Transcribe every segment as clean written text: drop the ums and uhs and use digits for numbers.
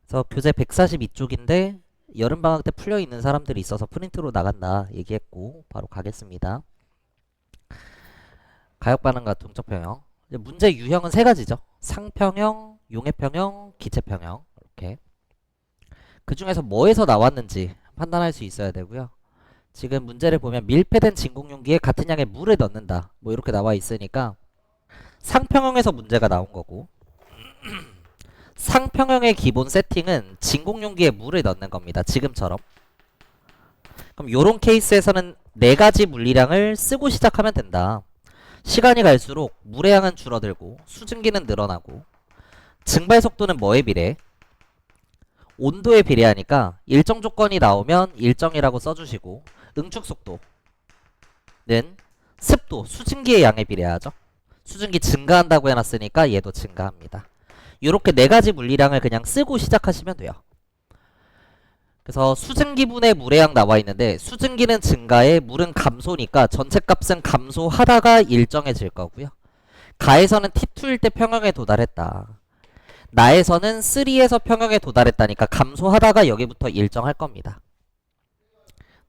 그래서 교재 142쪽인데 여름방학 때 풀려있는 사람들이 있어서 프린트로 나간다 얘기했고 바로 가겠습니다. 가역반응과 동적평형. 이제 문제 유형은 세 가지죠. 상평형, 용해평형, 기체평형. 이렇게. 그 중에서 뭐에서 나왔는지 판단할 수 있어야 되고요. 지금 문제를 보면 밀폐된 진공용기에 같은 양의 물을 넣는다. 뭐 이렇게 나와 있으니까 상평형에서 문제가 나온 거고, 상평형의 기본 세팅은 진공용기에 물을 넣는 겁니다. 지금처럼. 그럼 요런 케이스에서는 네 가지 물리량을 쓰고 시작하면 된다. 시간이 갈수록 물의 양은 줄어들고 수증기는 늘어나고, 증발 속도는 뭐에 비례해? 온도에 비례하니까 일정 조건이 나오면 일정이라고 써주시고, 응축 속도는 습도, 수증기의 양에 비례하죠. 수증기 증가한다고 해놨으니까 얘도 증가합니다. 이렇게 네 가지 물리량을 그냥 쓰고 시작하시면 돼요. 그래서 수증기분의 물의 양 나와 있는데 수증기는 증가해 물은 감소니까 전체 값은 감소하다가 일정해질 거고요. 가에서는 T2일 때 평형에 도달했다. 나에서는 3에서 평형에 도달했다니까 감소하다가 여기부터 일정할 겁니다.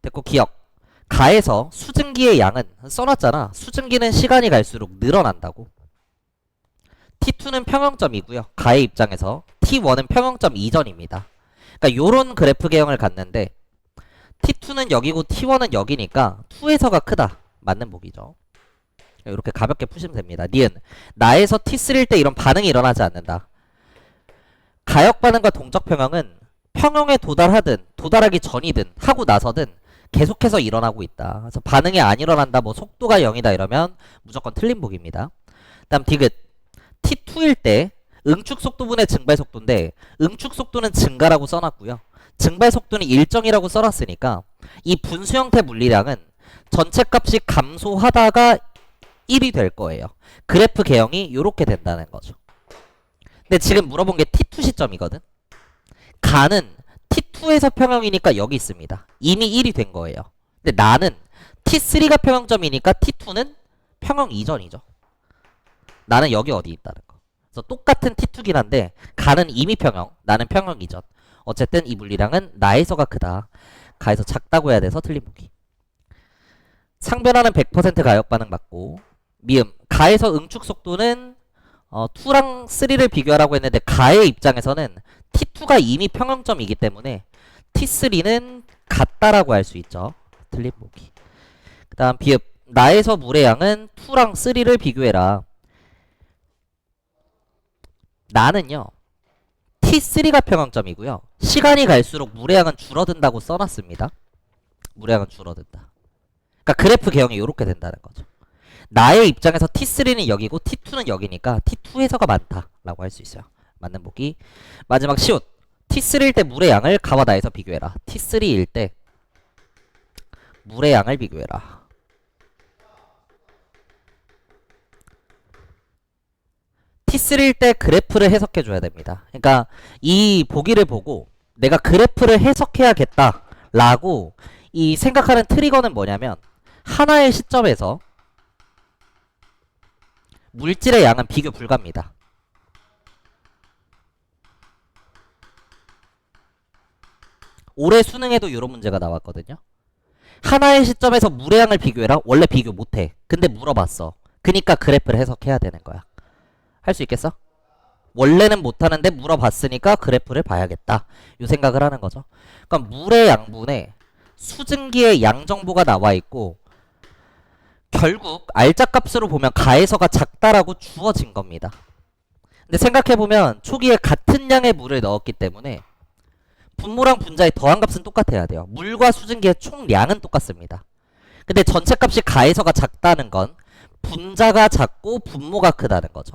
됐고 기억. 가에서 수증기의 양은 써놨잖아. 수증기는 시간이 갈수록 늘어난다고. T2는 평형점이고요. 가의 입장에서 T1은 평형점 이전입니다. 그러니까 요런 그래프 개형을 갖는데 T2는 여기고 T1은 여기니까 2에서가 크다. 맞는 보기죠. 이렇게 가볍게 푸시면 됩니다. 니은 나에서 T3일 때 이런 반응이 일어나지 않는다. 가역 반응과 동적 평형은 평형에 도달하든 도달하기 전이든 하고 나서든 계속해서 일어나고 있다. 그래서 반응이 안 일어난다, 뭐 속도가 0이다 이러면 무조건 틀린 보기입니다. 다음 디귿. T2일 때 응축 속도분의 증발 속도인데 응축 속도는 증가라고 써놨고요. 증발 속도는 일정이라고 써놨으니까 이 분수 형태 물리량은 전체 값이 감소하다가 1이 될 거예요. 그래프 개형이 이렇게 된다는 거죠. 근데 지금 물어본 게 T2 시점이거든. 가는 T2에서 평형이니까 여기 있습니다. 이미 1이 된 거예요. 근데 나는 T3가 평형점이니까 T2는 평형 이전이죠. 나는 여기 어디 있다는 거. 그래서 똑같은 T2긴 한데 가는 이미 평형, 나는 평형 이전. 어쨌든 이 물리량은 나에서가 크다. 가에서 작다고 해야 돼서 틀린 보기. 상변하는 100% 가역 반응 맞고, 미음. 가에서 응축 속도는 2랑 3를 비교하라고 했는데 가의 입장에서는 T2가 이미 평형점이기 때문에 T3는 같다라고 할 수 있죠. 틀린 보기. 그 다음 비읍. 나에서 물의 양은 2랑 3를 비교해라. 나는요 T3가 평형점이고요. 시간이 갈수록 물의 양은 줄어든다고 써놨습니다. 물의 양은 줄어든다. 그러니까 그래프 개형이 이렇게 된다는 거죠. 나의 입장에서 T3는 여기고 T2는 여기니까 T2에서가 많다라고 할 수 있어요. 맞는 보기. 마지막 시옷. T3일 때 물의 양을 가와 나에서 비교해라. T3일 때 물의 양을 비교해라. T3일 때 그래프를 해석해 줘야 됩니다. 그러니까 이 보기를 보고 내가 그래프를 해석해야겠다 라고 이 생각하는 트리거는 뭐냐면, 하나의 시점에서 물질의 양은 비교 불가입니다. 올해 수능에도 이런 문제가 나왔거든요. 하나의 시점에서 물의 양을 비교해라. 원래 비교 못해. 근데 물어봤어. 그니까 그래프를 해석해야 되는 거야. 할 수 있겠어? 원래는 못하는데 물어봤으니까 그래프를 봐야겠다. 이 생각을 하는 거죠. 그러니까 물의 양분에 수증기의 양 정보가 나와 있고, 결국 알짜값으로 보면 가에서가 작다라고 주어진 겁니다. 근데 생각해보면 초기에 같은 양의 물을 넣었기 때문에 분모랑 분자의 더한 값은 똑같아야 돼요. 물과 수증기의 총량은 똑같습니다. 근데 전체 값이 가에서가 작다는 건 분자가 작고 분모가 크다는 거죠.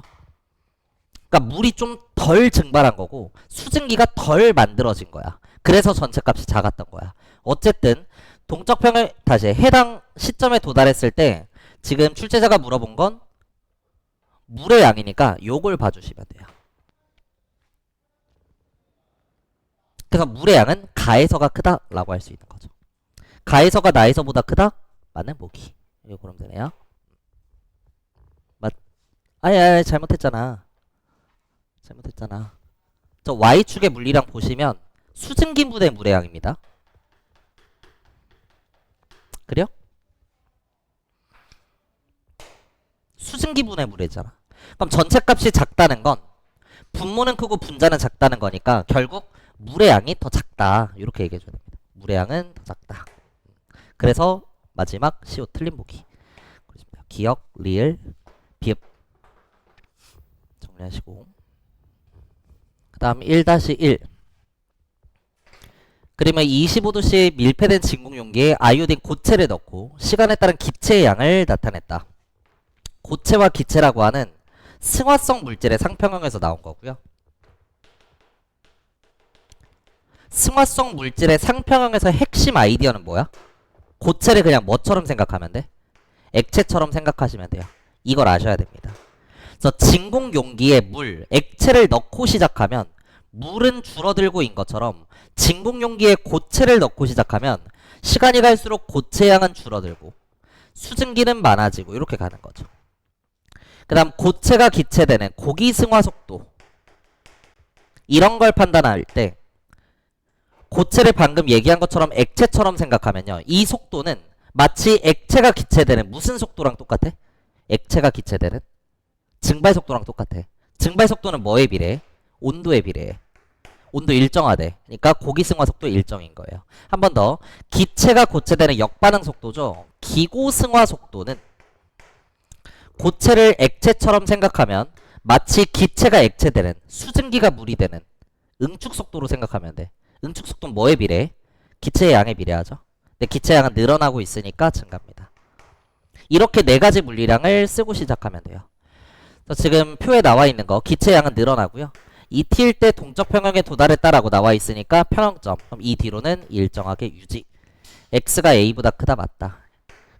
그러니까 물이 좀 덜 증발한 거고 수증기가 덜 만들어진 거야. 그래서 전체 값이 작았던 거야. 어쨌든 동적평을 다시 해당 시점에 도달했을 때 지금 출제자가 물어본 건 물의 양이니까 요걸 봐주시면 돼요. 그래서 물의 양은 가에서가 크다라고 할 수 있는 거죠. 가에서가 나에서보다 크다? 맞는 보기. 이거 그럼 되네요. 아니 잘못했잖아. 잘못했잖아. 저 Y축의 물리량 보시면 수증기분의 물의량입니다. 그래요? 수증기분의 물이잖아. 그럼 전체 값이 작다는 건 분모는 크고 분자는 작다는 거니까 결국 물의 양이 더 작다. 이렇게 얘기해 줘야 됩니다. 물의 양은 더 작다. 그래서 마지막 CO 틀린 보기. 기억, 리을, 비읍 정리하시고 그 다음 1-1 그러면 25도씨 밀폐된 진공 용기에 아이오딘 고체를 넣고 시간에 따른 기체의 양을 나타냈다. 고체와 기체라고 하는 승화성 물질의 상평형에서 나온 거고요. 승화성 물질의 상평형에서 핵심 아이디어는 뭐야? 고체를 그냥 뭐처럼 생각하면 돼? 액체처럼 생각하시면 돼요. 이걸 아셔야 됩니다. 그래서 진공 용기에 물, 액체를 넣고 시작하면 물은 줄어들고인 것처럼 진공 용기에 고체를 넣고 시작하면 시간이 갈수록 고체 양은 줄어들고 수증기는 많아지고 이렇게 가는 거죠. 그 다음 고체가 기체되는 고기 승화 속도, 이런 걸 판단할 때 고체를 방금 얘기한 것처럼 액체처럼 생각하면요, 이 속도는 마치 액체가 기체되는 무슨 속도랑 똑같아? 액체가 기체되는 증발 속도랑 똑같아. 증발 속도는 뭐에 비례해? 온도에 비례해. 온도 일정하대. 그러니까 고기 승화 속도 일정인 거예요. 한 번 더. 기체가 고체되는 역반응 속도죠. 기고 승화 속도는 고체를 액체처럼 생각하면 마치 기체가 액체되는, 수증기가 물이 되는 응축 속도로 생각하면 돼. 응축 속도는 뭐에 비례해? 기체의 양에 비례하죠. 근데 기체의 양은 늘어나고 있으니까 증가합니다. 이렇게 네 가지 물리량을 쓰고 시작하면 돼요. 그래서 지금 표에 나와 있는 거 기체의 양은 늘어나고요. 2t일 때 동적 평형에 도달했다라고 나와 있으니까 평형점. 그럼 이 뒤로는 일정하게 유지. x가 a보다 크다 맞다.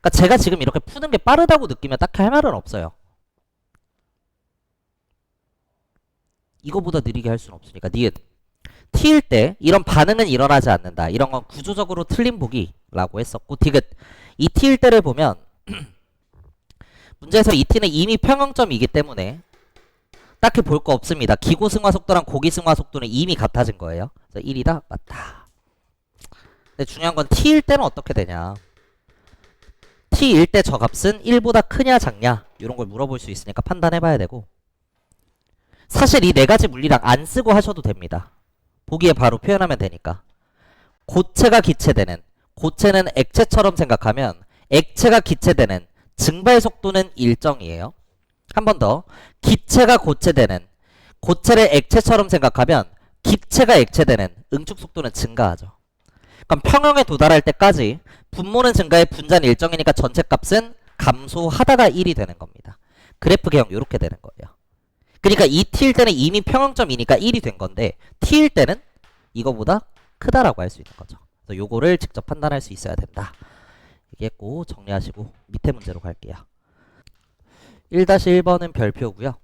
그러니까 제가 지금 이렇게 푸는 게 빠르다고 느끼면 딱히 할 말은 없어요. 이거보다 느리게 할 수는 없으니까. 니은 t일 때 이런 반응은 일어나지 않는다. 이런 건 구조적으로 틀린 보기라고 했었고, 디귿 2t일 때를 보면 문제에서 2t는 이미 평형점이기 때문에 딱히 볼 거 없습니다. 기고 승화 속도랑 고기 승화 속도는 이미 같아진 거예요. 그래서 1이다 맞다. 근데 중요한 건 t일 때는 어떻게 되냐. t일 때 저 값은 1보다 크냐 작냐 이런 걸 물어볼 수 있으니까 판단해 봐야 되고, 사실 이 네 가지 물리량 안 쓰고 하셔도 됩니다. 보기에 바로 표현하면 되니까. 고체가 기체되는, 고체는 액체처럼 생각하면 액체가 기체되는 증발 속도는 일정이에요. 한 번 더. 기체가 고체되는, 고체를 액체처럼 생각하면 기체가 액체되는 응축 속도는 증가하죠. 그럼 평형에 도달할 때까지 분모는 증가해 분자는 일정이니까 전체 값은 감소하다가 1이 되는 겁니다. 그래프 개형 이렇게 되는 거예요. 그러니까 2t일 때는 이미 평형점이니까 1이 된 건데 t일 때는 이거보다 크다라고 할 수 있는 거죠. 그래서 요거를 직접 판단할 수 있어야 된다. 얘기했고 정리하시고 밑에 문제로 갈게요. 1-1번은 별표고요.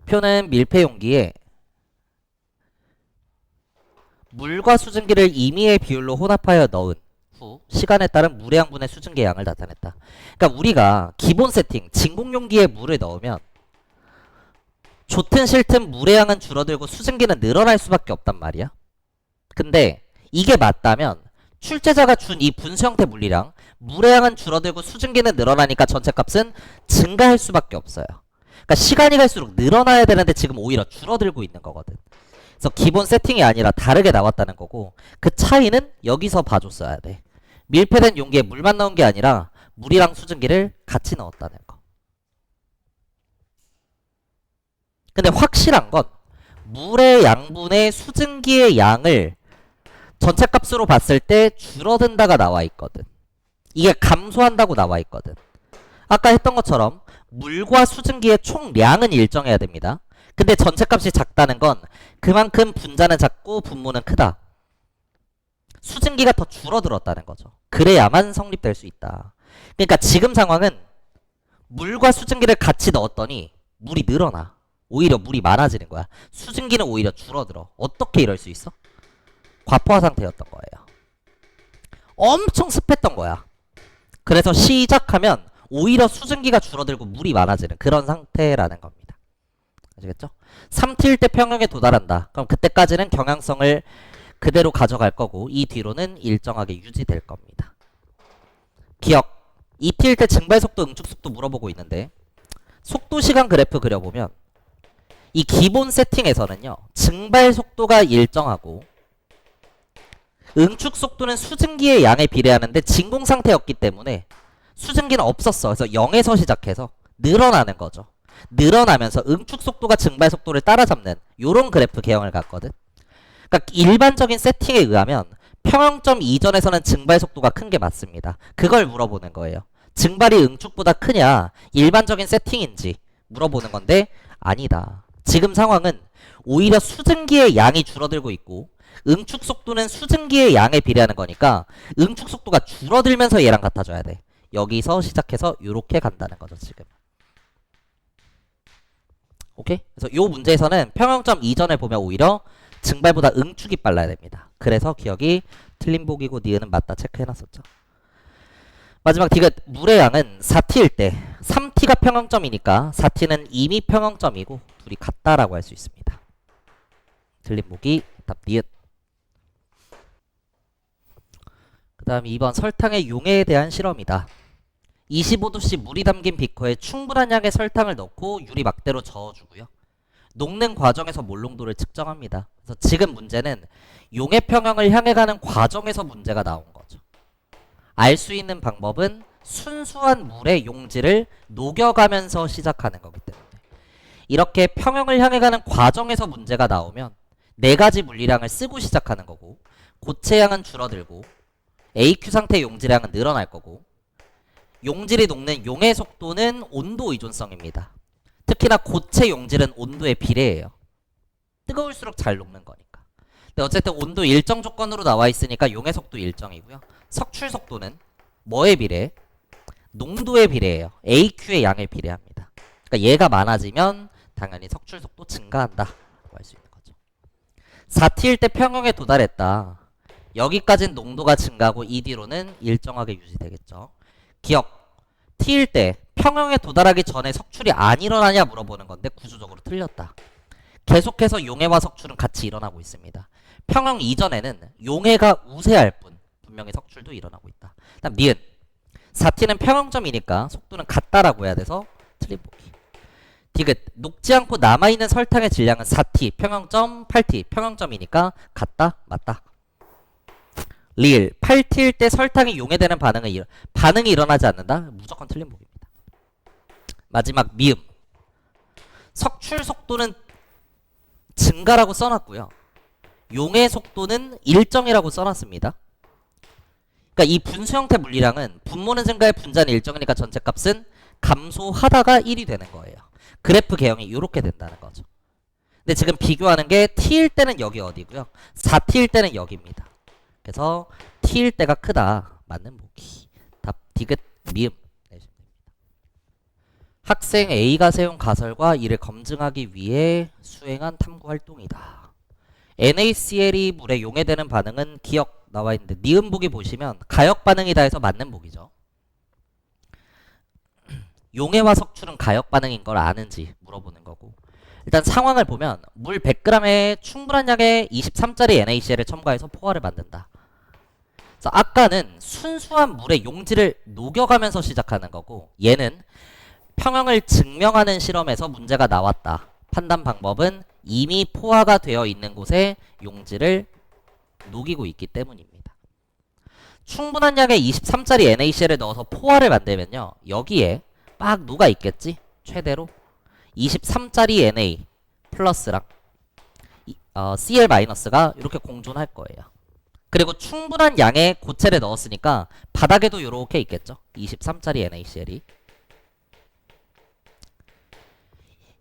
표는 밀폐 용기에 물과 수증기를 임의의 비율로 혼합하여 넣은 후 시간에 따른 물의 양분의 수증기의 양을 나타냈다. 그러니까 우리가 기본 세팅 진공 용기에 물을 넣으면 좋든 싫든 물의 양은 줄어들고 수증기는 늘어날 수밖에 없단 말이야. 근데 이게 맞다면 출제자가 준 이 분수 형태 물리량, 물의 양은 줄어들고 수증기는 늘어나니까 전체 값은 증가할 수밖에 없어요. 그러니까 시간이 갈수록 늘어나야 되는데 지금 오히려 줄어들고 있는 거거든. 그래서 기본 세팅이 아니라 다르게 나왔다는 거고, 그 차이는 여기서 봐줬어야 돼. 밀폐된 용기에 물만 넣은 게 아니라 물이랑 수증기를 같이 넣었다는 거. 근데 확실한 건 물의 양분의 수증기의 양을 전체 값으로 봤을 때 줄어든다가 나와 있거든. 이게 감소한다고 나와 있거든. 아까 했던 것처럼 물과 수증기의 총량은 일정해야 됩니다. 근데 전체 값이 작다는 건 그만큼 분자는 작고 분모는 크다. 수증기가 더 줄어들었다는 거죠. 그래야만 성립될 수 있다. 그러니까 지금 상황은 물과 수증기를 같이 넣었더니 물이 늘어나. 오히려 물이 많아지는 거야. 수증기는 오히려 줄어들어. 어떻게 이럴 수 있어? 과포화 상태였던 거예요. 엄청 습했던 거야. 그래서 시작하면 오히려 수증기가 줄어들고 물이 많아지는 그런 상태라는 겁니다. 아시겠죠? 3t일 때 평형에 도달한다. 그럼 그때까지는 경향성을 그대로 가져갈 거고 이 뒤로는 일정하게 유지될 겁니다. 기억. 2t일 때 증발속도, 응축속도 물어보고 있는데 속도시간 그래프 그려보면 이 기본 세팅에서는요. 증발속도가 일정하고 응축속도는 수증기의 양에 비례하는데 진공상태였기 때문에 수증기는 없었어. 그래서 0에서 시작해서 늘어나는 거죠. 늘어나면서 응축속도가 증발속도를 따라잡는 요런 그래프 개형을 갖거든. 그러니까 일반적인 세팅에 의하면 평형점 이전에서는 증발속도가 큰 게 맞습니다. 그걸 물어보는 거예요. 증발이 응축보다 크냐 일반적인 세팅인지 물어보는 건데 아니다. 지금 상황은 오히려 수증기의 양이 줄어들고 있고 응축속도는 수증기의 양에 비례하는 거니까 응축속도가 줄어들면서 얘랑 같아져야 돼. 여기서 시작해서 이렇게 간다는 거죠. 지금. 오케이? 그래서 요 문제에서는 평형점 이전에 보면 오히려 증발보다 응축이 빨라야 됩니다. 그래서 기억이 틀린 보기고 니은은 맞다 체크해놨었죠. 마지막 디귿. 물의 양은 4t일 때 3t가 평형점이니까 4t는 이미 평형점이고 둘이 같다라고 할 수 있습니다. 틀린 보기 답 니은. 그 다음 2번 설탕의 용해에 대한 실험이다. 25도씨 물이 담긴 비커에 충분한 양의 설탕을 넣고 유리 막대로 저어주고요. 녹는 과정에서 몰농도를 측정합니다. 그래서 지금 문제는 용해 평형을 향해 가는 과정에서 문제가 나온 거죠. 알 수 있는 방법은 순수한 물의 용질을 녹여가면서 시작하는 거기 때문에 이렇게 평형을 향해 가는 과정에서 문제가 나오면 네 가지 물리량을 쓰고 시작하는 거고 고체량은 줄어들고 AQ 상태 용질량은 늘어날 거고 용질이 녹는 용해 속도는 온도 의존성입니다. 특히나 고체 용질은 온도에 비례해요. 뜨거울수록 잘 녹는 거니까. 근데 어쨌든 온도 일정 조건으로 나와 있으니까 용해 속도 일정이고요. 석출 속도는 뭐에 비례해? 농도에 비례해요. AQ의 양에 비례합니다. 그러니까 얘가 많아지면 당연히 석출 속도 증가한다 라고 할 수 있는 거죠. 4t일 때 평형에 도달했다. 여기까지는 농도가 증가하고 이 뒤로는 일정하게 유지되겠죠. 기억. t일 때 평형에 도달하기 전에 석출이 안 일어나냐 물어보는 건데 구조적으로 틀렸다. 계속해서 용해와 석출은 같이 일어나고 있습니다. 평형 이전에는 용해가 우세할 뿐 분명히 석출도 일어나고 있다. 다음 니은. 4t는 평형점이니까 속도는 같다라고 해야 돼서 틀린 보기. 디귿. 녹지 않고 남아있는 설탕의 질량은 4t 평형점 8t 평형점이니까 같다 맞다. 리을. 8t일 때 설탕이 용해되는 반응이 일어나지 않는다? 무조건 틀린 보기입니다. 마지막 미음. 석출 속도는 증가라고 써놨고요. 용해 속도는 일정이라고 써놨습니다. 그러니까 이 분수 형태 물리량은 분모는 증가에 분자는 일정이니까 전체 값은 감소하다가 1이 되는 거예요. 그래프 개형이 이렇게 된다는 거죠. 근데 지금 비교하는 게 t일 때는 여기 어디고요. 4t일 때는 여기입니다. 그래서 t일 때가 크다. 맞는 보기. 답 디귿 미음 내시면 됩니다. 학생 A가 세운 가설과 이를 검증하기 위해 수행한 탐구 활동이다. NaCl이 물에 용해되는 반응은 기억 나와 있는데 니은 보기 보시면 가역 반응이다 해서 맞는 보기죠. 용해와 석출은 가역 반응인 걸 아는지 물어보는 거고 일단 상황을 보면 물 100g에 충분한 양의 23짜리 NaCl을 첨가해서 포화를 만든다. 그래서 아까는 순수한 물의 용질을 녹여가면서 시작하는 거고 얘는 평형을 증명하는 실험에서 문제가 나왔다. 판단 방법은 이미 포화가 되어 있는 곳에 용질을 녹이고 있기 때문입니다. 충분한 양의 23짜리 NaCl을 넣어서 포화를 만들면요. 여기에 막 녹아 있겠지? 최대로 23짜리 Na 플러스랑 Cl 마이너스가 이렇게 공존할 거예요. 그리고 충분한 양의 고체를 넣었으니까 바닥에도 이렇게 있겠죠. 23짜리 NaCl이.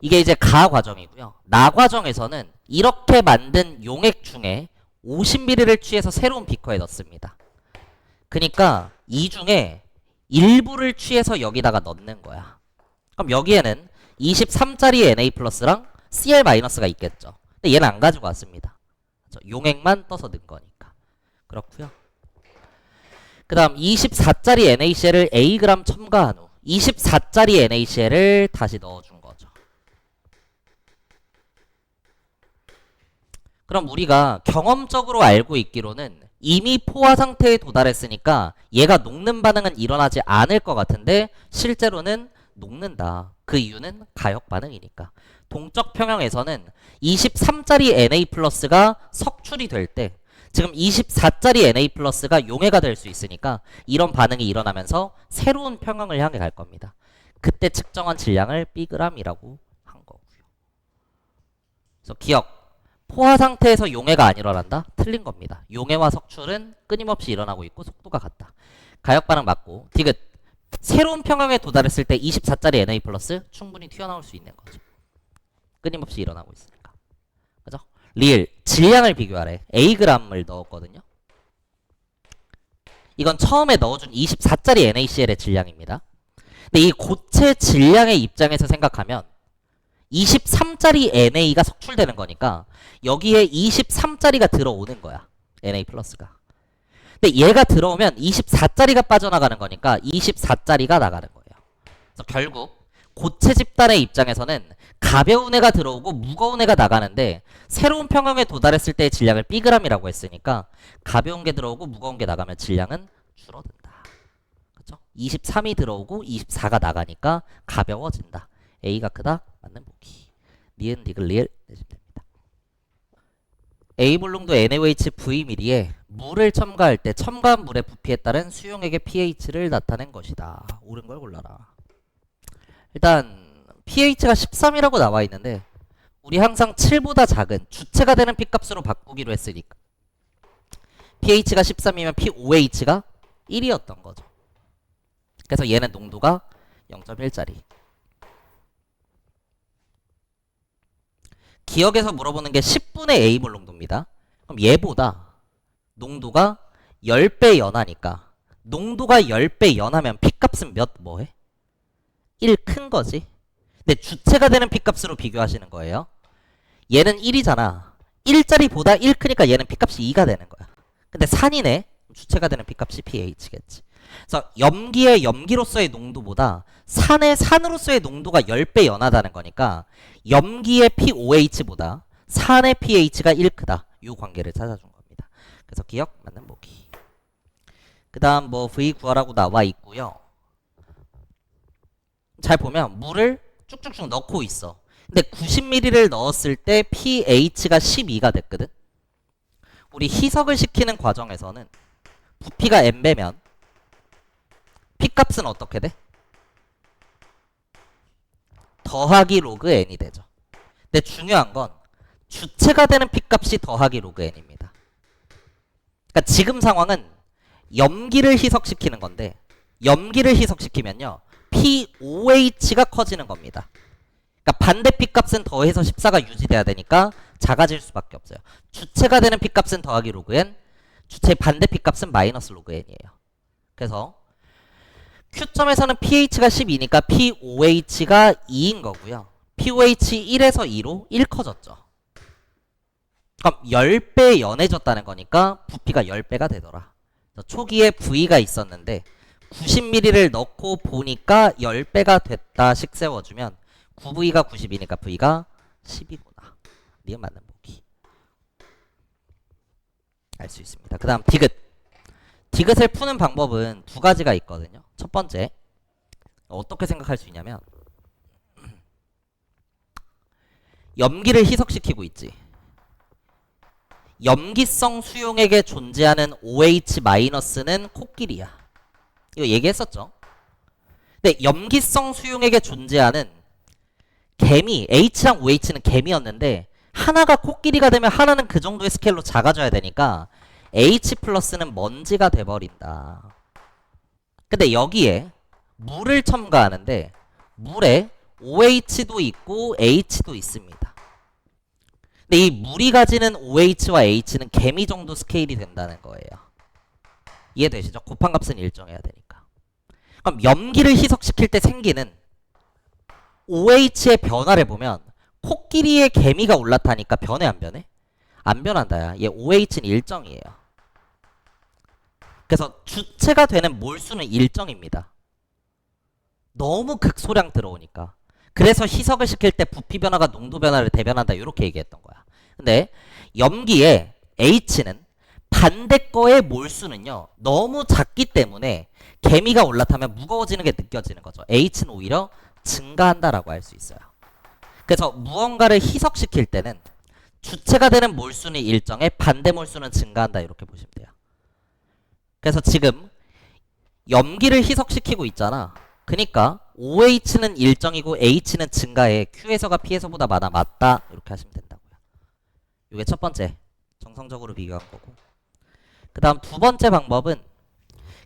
이게 이제 가 과정이고요. 나 과정에서는 이렇게 만든 용액 중에 50ml를 취해서 새로운 비커에 넣습니다. 그러니까 이 중에 일부를 취해서 여기다가 넣는 거야. 그럼 여기에는 23짜리 Na 플러스랑 Cl 마이너스가 있겠죠. 근데 얘는 안 가지고 왔습니다. 용액만 떠서 넣은 거니까. 그렇고요. 그 다음 24짜리 NaCl을 Ag 첨가한 후 24짜리 NaCl을 다시 넣어준 거죠. 그럼 우리가 경험적으로 알고 있기로는 이미 포화 상태에 도달했으니까 얘가 녹는 반응은 일어나지 않을 것 같은데 실제로는 녹는다. 그 이유는 가역 반응이니까. 동적 평형에서는 23짜리 Na 플러스가 석출이 될 때 지금 24짜리 Na 플러스가 용해가 될 수 있으니까 이런 반응이 일어나면서 새로운 평형을 향해 갈 겁니다. 그때 측정한 질량을 Bg이라고 한 거고요. 그래서 기억. 포화 상태에서 용해가 안 일어난다? 틀린 겁니다. 용해와 석출은 끊임없이 일어나고 있고 속도가 같다. 가역 반응 맞고 디귿. 새로운 평형에 도달했을 때 24짜리 Na 플러스 충분히 튀어나올 수 있는 거죠. 끊임없이 일어나고 있으니까. 그죠? 리을. 질량을 비교하래. Ag을 넣었거든요. 이건 처음에 넣어준 24짜리 NaCl의 질량입니다. 근데 이 고체 질량의 입장에서 생각하면 23짜리 NA가 석출되는 거니까 여기에 23짜리가 들어오는 거야. Na 플러스가. 근데 얘가 들어오면 24짜리가 빠져나가는 거니까 24짜리가 나가는 거예요. 그래서 결국 고체 집단의 입장에서는 가벼운 애가 들어오고 무거운 애가 나가는데 새로운 평형에 도달했을 때의 질량을 Bg이라고 했으니까 가벼운 게 들어오고 무거운 게 나가면 질량은 줄어든다. 그렇죠? 23이 들어오고 24가 나가니까 가벼워진다. A가 크다? 맞는 보기. 니은 디귿 리을 내시면 됩니다. A 볼륨도 NaOH Vml에 물을 첨가할 때 첨가한 물의 부피에 따른 수용액의 pH를 나타낸 것이다. 옳은 걸 골라라. 일단 pH가 13이라고 나와 있는데 우리 항상 7보다 작은 주체가 되는 P값으로 바꾸기로 했으니까 pH가 13이면 pOH가 1이었던 거죠. 그래서 얘는 농도가 0.1짜리. 기억에서 물어보는 게 10분의 A몰 농도입니다. 그럼 얘보다 농도가 10배 연하니까 농도가 10배 연하면 P값은 몇 뭐해? 1 큰 거지. 근데 주체가 되는 P값으로 비교하시는 거예요. 얘는 1이잖아. 1짜리보다 1 크니까 얘는 P값이 2가 되는 거야. 근데 산이네. 주체가 되는 P값이 pH겠지. 그래서 염기의 염기로서의 농도보다 산의 산으로서의 농도가 10배 연하다는 거니까 염기의 pOH보다 산의 pH가 1 크다. 이 관계를 찾아준 겁니다. 그래서 기억 맞는 보기. 그 다음 뭐 V 구하라고 나와 있고요. 잘 보면 물을 쭉쭉쭉 넣고 있어. 근데 90ml를 넣었을 때 pH가 12가 됐거든. 우리 희석을 시키는 과정에서는 부피가 n배면 P값은 어떻게 돼? 더하기 로그 n이 되죠. 근데 중요한 건 주체가 되는 P값이 더하기 로그 n입니다. 그러니까 지금 상황은 염기를 희석시키는 건데 염기를 희석시키면요 pOH가 커지는 겁니다. 그러니까 반대 P값은 더해서 14가 유지돼야 되니까 작아질 수밖에 없어요. 주체가 되는 P값은 더하기 로그 n, 주체의 반대 P값은 마이너스 로그 n이에요. 그래서 Q점에서는 pH가 12니까 pOH가 2인 거고요. pOH 1에서 2로 1 커졌죠. 그럼 10배 연해졌다는 거니까 부피가 10배가 되더라. 초기에 V가 있었는데 90ml를 넣고 보니까 10배가 됐다 식 세워주면 9V가 90이니까 V가 10이구나. 니은 맞는 보기. 알 수 있습니다. 그 다음 디귿. 디귿을 푸는 방법은 두 가지가 있거든요. 첫 번째, 어떻게 생각할 수 있냐면 염기를 희석시키고 있지. 염기성 수용액에 존재하는 OH-는 코끼리야. 이거 얘기했었죠. 근데 염기성 수용액에 존재하는 개미, H랑 OH는 개미였는데 하나가 코끼리가 되면 하나는 그 정도의 스케일로 작아져야 되니까 H+는 먼지가 돼버린다. 근데 여기에 물을 첨가하는데 물에 OH도 있고 H도 있습니다. 근데 이 물이 가지는 OH와 H는 개미 정도 스케일이 된다는 거예요. 이해되시죠? 곱한값은 일정해야 되니까. 그럼 염기를 희석시킬 때 생기는 OH의 변화를 보면 코끼리의 개미가 올라타니까 변해 안 변해? 안 변한다. 얘 OH는 일정이에요. 그래서 주체가 되는 몰수는 일정입니다. 너무 극소량 들어오니까. 그래서 희석을 시킬 때 부피 변화가 농도 변화를 대변한다 이렇게 얘기했던 거야. 근데 염기의 H는 반대 거의 몰수는요 너무 작기 때문에 개미가 올라타면 무거워지는 게 느껴지는 거죠. H는 오히려 증가한다라고 할 수 있어요. 그래서 무언가를 희석시킬 때는 주체가 되는 몰수는 일정에 반대 몰수는 증가한다 이렇게 보시면 돼요. 그래서 지금 염기를 희석시키고 있잖아. 그러니까 OH는 일정이고 H는 증가해. Q에서가 P에서보다 많아. 맞다. 이렇게 하시면 된다고요. 이게 첫 번째 정성적으로 비교한 거고, 그 다음 두 번째 방법은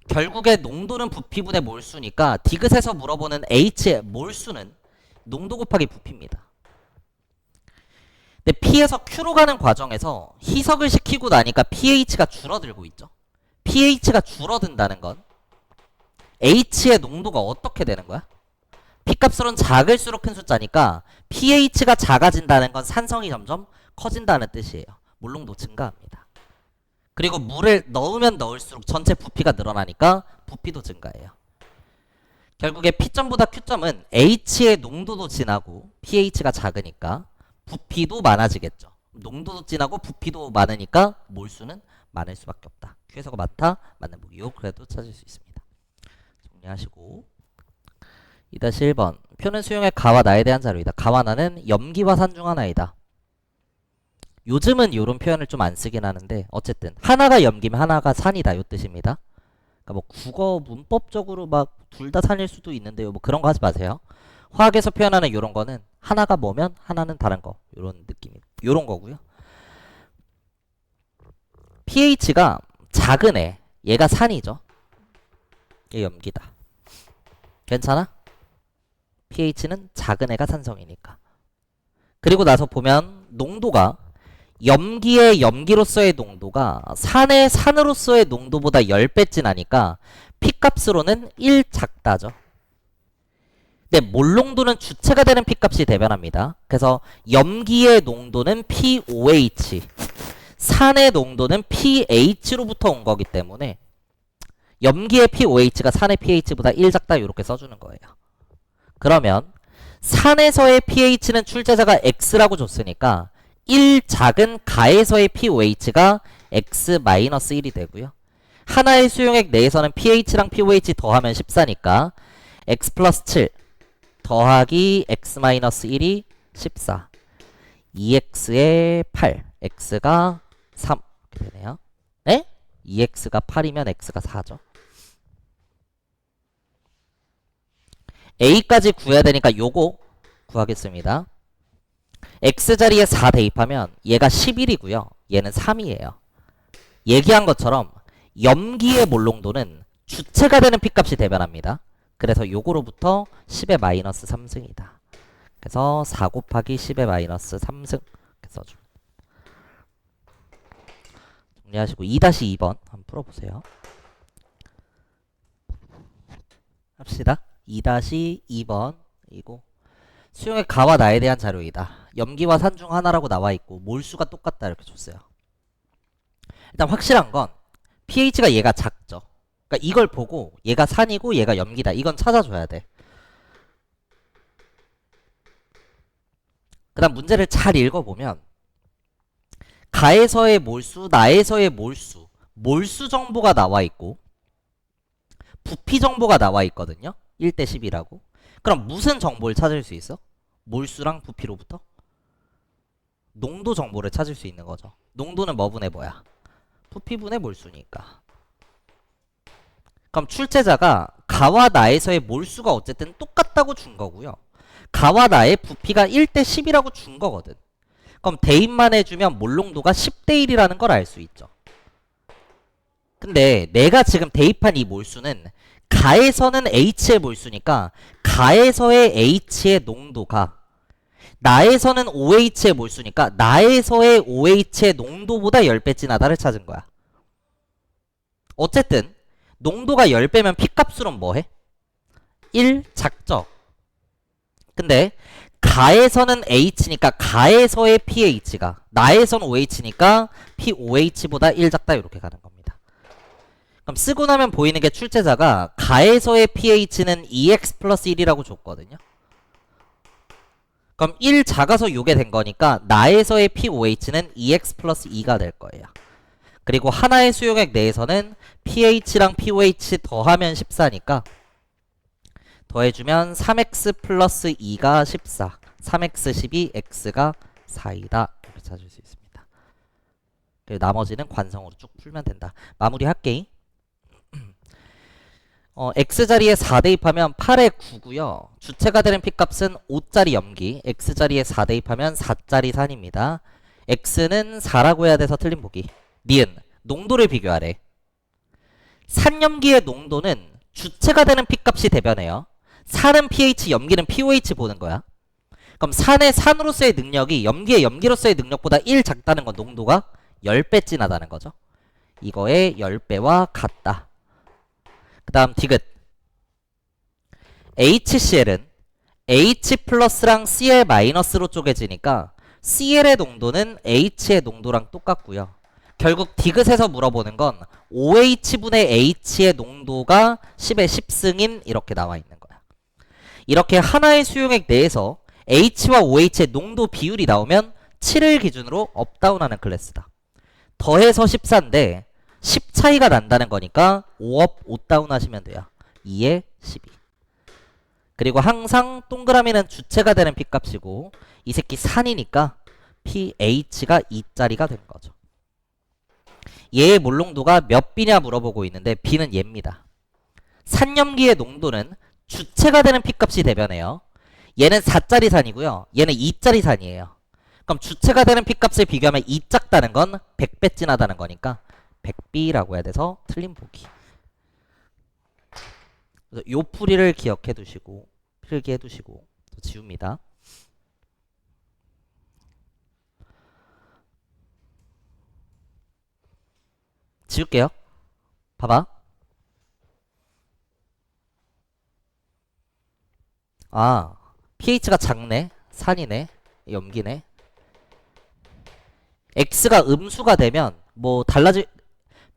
결국에 농도는 부피분의 몰수니까 디귿에서 물어보는 H의 몰수는 농도 곱하기 부피입니다. 근데 P에서 Q로 가는 과정에서 희석을 시키고 나니까 pH가 줄어들고 있죠. pH가 줄어든다는 건 H의 농도가 어떻게 되는 거야? P값으로는 작을수록 큰 숫자니까 pH가 작아진다는 건 산성이 점점 커진다는 뜻이에요. 물농도 증가합니다. 그리고 물을 넣으면 넣을수록 전체 부피가 늘어나니까 부피도 증가해요. 결국에 P점보다 Q점은 H의 농도도 진하고 pH가 작으니까 부피도 많아지겠죠. 농도도 진하고 부피도 많으니까 몰수는 많을 수밖에 없다. Q에서가 많다, 맞는 보기. 요 그래도 찾을 수 있습니다. 정리하시고 2-1번 표는 수용의 가와 나에 대한 자료이다. 가와 나는 염기와 산 중 하나이다. 요즘은 이런 표현을 좀 안 쓰긴 하는데 어쨌든 하나가 염기면 하나가 산이다 요 뜻입니다. 그러니까 뭐 국어 문법적으로 막 둘 다 산일 수도 있는데요. 뭐 그런 거 하지 마세요. 화학에서 표현하는 이런 거는 하나가 뭐면 하나는 다른 거 요런 느낌 요런 거고요. pH가 작은 애 얘가 산이죠. 얘 염기다. 괜찮아? pH는 작은 애가 산성이니까. 그리고 나서 보면 농도가 염기의 염기로서의 농도가 산의 산으로서의 농도보다 10배 진하니까 P값으로는 1 작다죠. 근데 몰농도는 주체가 되는 P값이 대변합니다. 그래서 염기의 농도는 POH, 산의 농도는 pH로부터 온 거기 때문에 염기의 pOH가 산의 pH보다 1 작다 이렇게 써주는 거예요. 그러면 산에서의 pH는 출제자가 X라고 줬으니까 1 작은 가에서의 pOH가 X-1이 되고요. 하나의 수용액 내에서는 pH랑 pOH 더하면 14니까 X 플러스 7 더하기 X-1이 14 2X에 8 X가 3 이렇게 되네요. 네? 2X가 8이면 X가 4죠. A까지 구해야 되니까 요거 구하겠습니다. X자리에 4 대입하면 얘가 11이고요. 얘는 3이에요. 얘기한 것처럼 염기의 몰농도는 주체가 되는 P값이 대변합니다. 그래서 요거로부터 10의 마이너스 3승이다. 그래서 4 곱하기 10의 마이너스 3승 이렇게 써줘. 정리하시고 2-2번 한번 풀어보세요. 합시다. 2-2번 이고 수용의 가와 나에 대한 자료이다. 염기와 산 중 하나라고 나와 있고 몰수가 똑같다 이렇게 줬어요. 일단 확실한 건 pH가 얘가 작죠. 그러니까 이걸 보고 얘가 산이고 얘가 염기다. 이건 찾아줘야 돼. 그 다음 문제를 잘 읽어보면 가에서의 몰수, 나에서의 몰수, 몰수 정보가 나와 있고 부피 정보가 나와 있거든요. 1:10이라고. 그럼 무슨 정보를 찾을 수 있어? 몰수랑 부피로부터? 농도 정보를 찾을 수 있는 거죠. 농도는 뭐분의 뭐야? 부피분의 몰수니까. 그럼 출제자가 가와 나에서의 몰수가 어쨌든 똑같다고 준 거고요. 가와 나의 부피가 1:10이라고 준 거거든. 그럼 대입만 해주면 몰농도가 10:1이라는 걸 알 수 있죠. 근데 내가 지금 대입한 이 몰수는 가에서는 H의 몰수니까 가에서의 H의 농도가 나에서는 OH의 몰수니까 나에서의 OH의 농도보다 10배 진하다를 찾은 거야. 어쨌든 농도가 10배면 P값으로는 뭐해? 1 작죠. 근데 가에서는 H니까 가에서의 pH가 나에서는 OH니까 pOH보다 1 작다 이렇게 가는 겁니다. 그럼 쓰고 나면 보이는 게 출제자가 가에서의 pH는 2x 플러스 1이라고 줬거든요. 그럼 1 작아서 요게 된 거니까 나에서의 pOH는 2x 플러스 2가 될 거예요. 그리고 하나의 수용액 내에서는 pH랑 pOH 더하면 14니까 더해주면 3x 플러스 2가 14, 3x 12, x가 4이다. 이렇게 찾을 수 있습니다. 그리고 나머지는 관성으로 쭉 풀면 된다. 마무리할게. x자리에 4 대입하면 8에 9고요. 주체가 되는 p값은 5짜리 염기, x자리에 4 대입하면 4짜리 산입니다. x는 4라고 해야 돼서 틀린 보기. 니은, 농도를 비교하래. 산염기의 농도는 주체가 되는 p값이 대변해요. 산은 pH, 염기는 pOH 보는 거야. 그럼 산의 산으로서의 능력이 염기의 염기로서의 능력보다 1 작다는 건 농도가 10배 진하다는 거죠. 이거의 10배와 같다. 그 다음 디귿. HCl은 H 플러스랑 Cl 마이너스로 쪼개지니까 Cl의 농도는 H의 농도랑 똑같고요. 결국 디귿에서 물어보는 건 OH분의 H의 농도가 10의 10승인 이렇게 나와 있는 거야. 이렇게 하나의 수용액 내에서 H와 OH의 농도 비율이 나오면 7을 기준으로 업다운하는 클래스다. 더해서 14인데 10 차이가 난다는 거니까 5업 5다운 하시면 돼요. 2에 12. 그리고 항상 동그라미는 주체가 되는 p값이고 이 새끼 산이니까 pH가 2짜리가 되는 거죠. 얘의 몰농도가 몇 B냐 물어보고 있는데 B는 얘입니다. 산염기의 농도는 주체가 되는 p값이 대변해요. 얘는 4짜리 산이고요. 얘는 2짜리 산이에요. 그럼 주체가 되는 p값을 비교하면 2 작다는 건 100배 진하다는 거니까 100B라고 해야 돼서 틀린 보기. 그래서 요 풀이를 기억해 두시고 필기해 두시고 또 지웁니다. 지울게요. 봐봐. 아, pH가 작네. 산이네. 염기네. x가 음수가 되면 뭐 달라질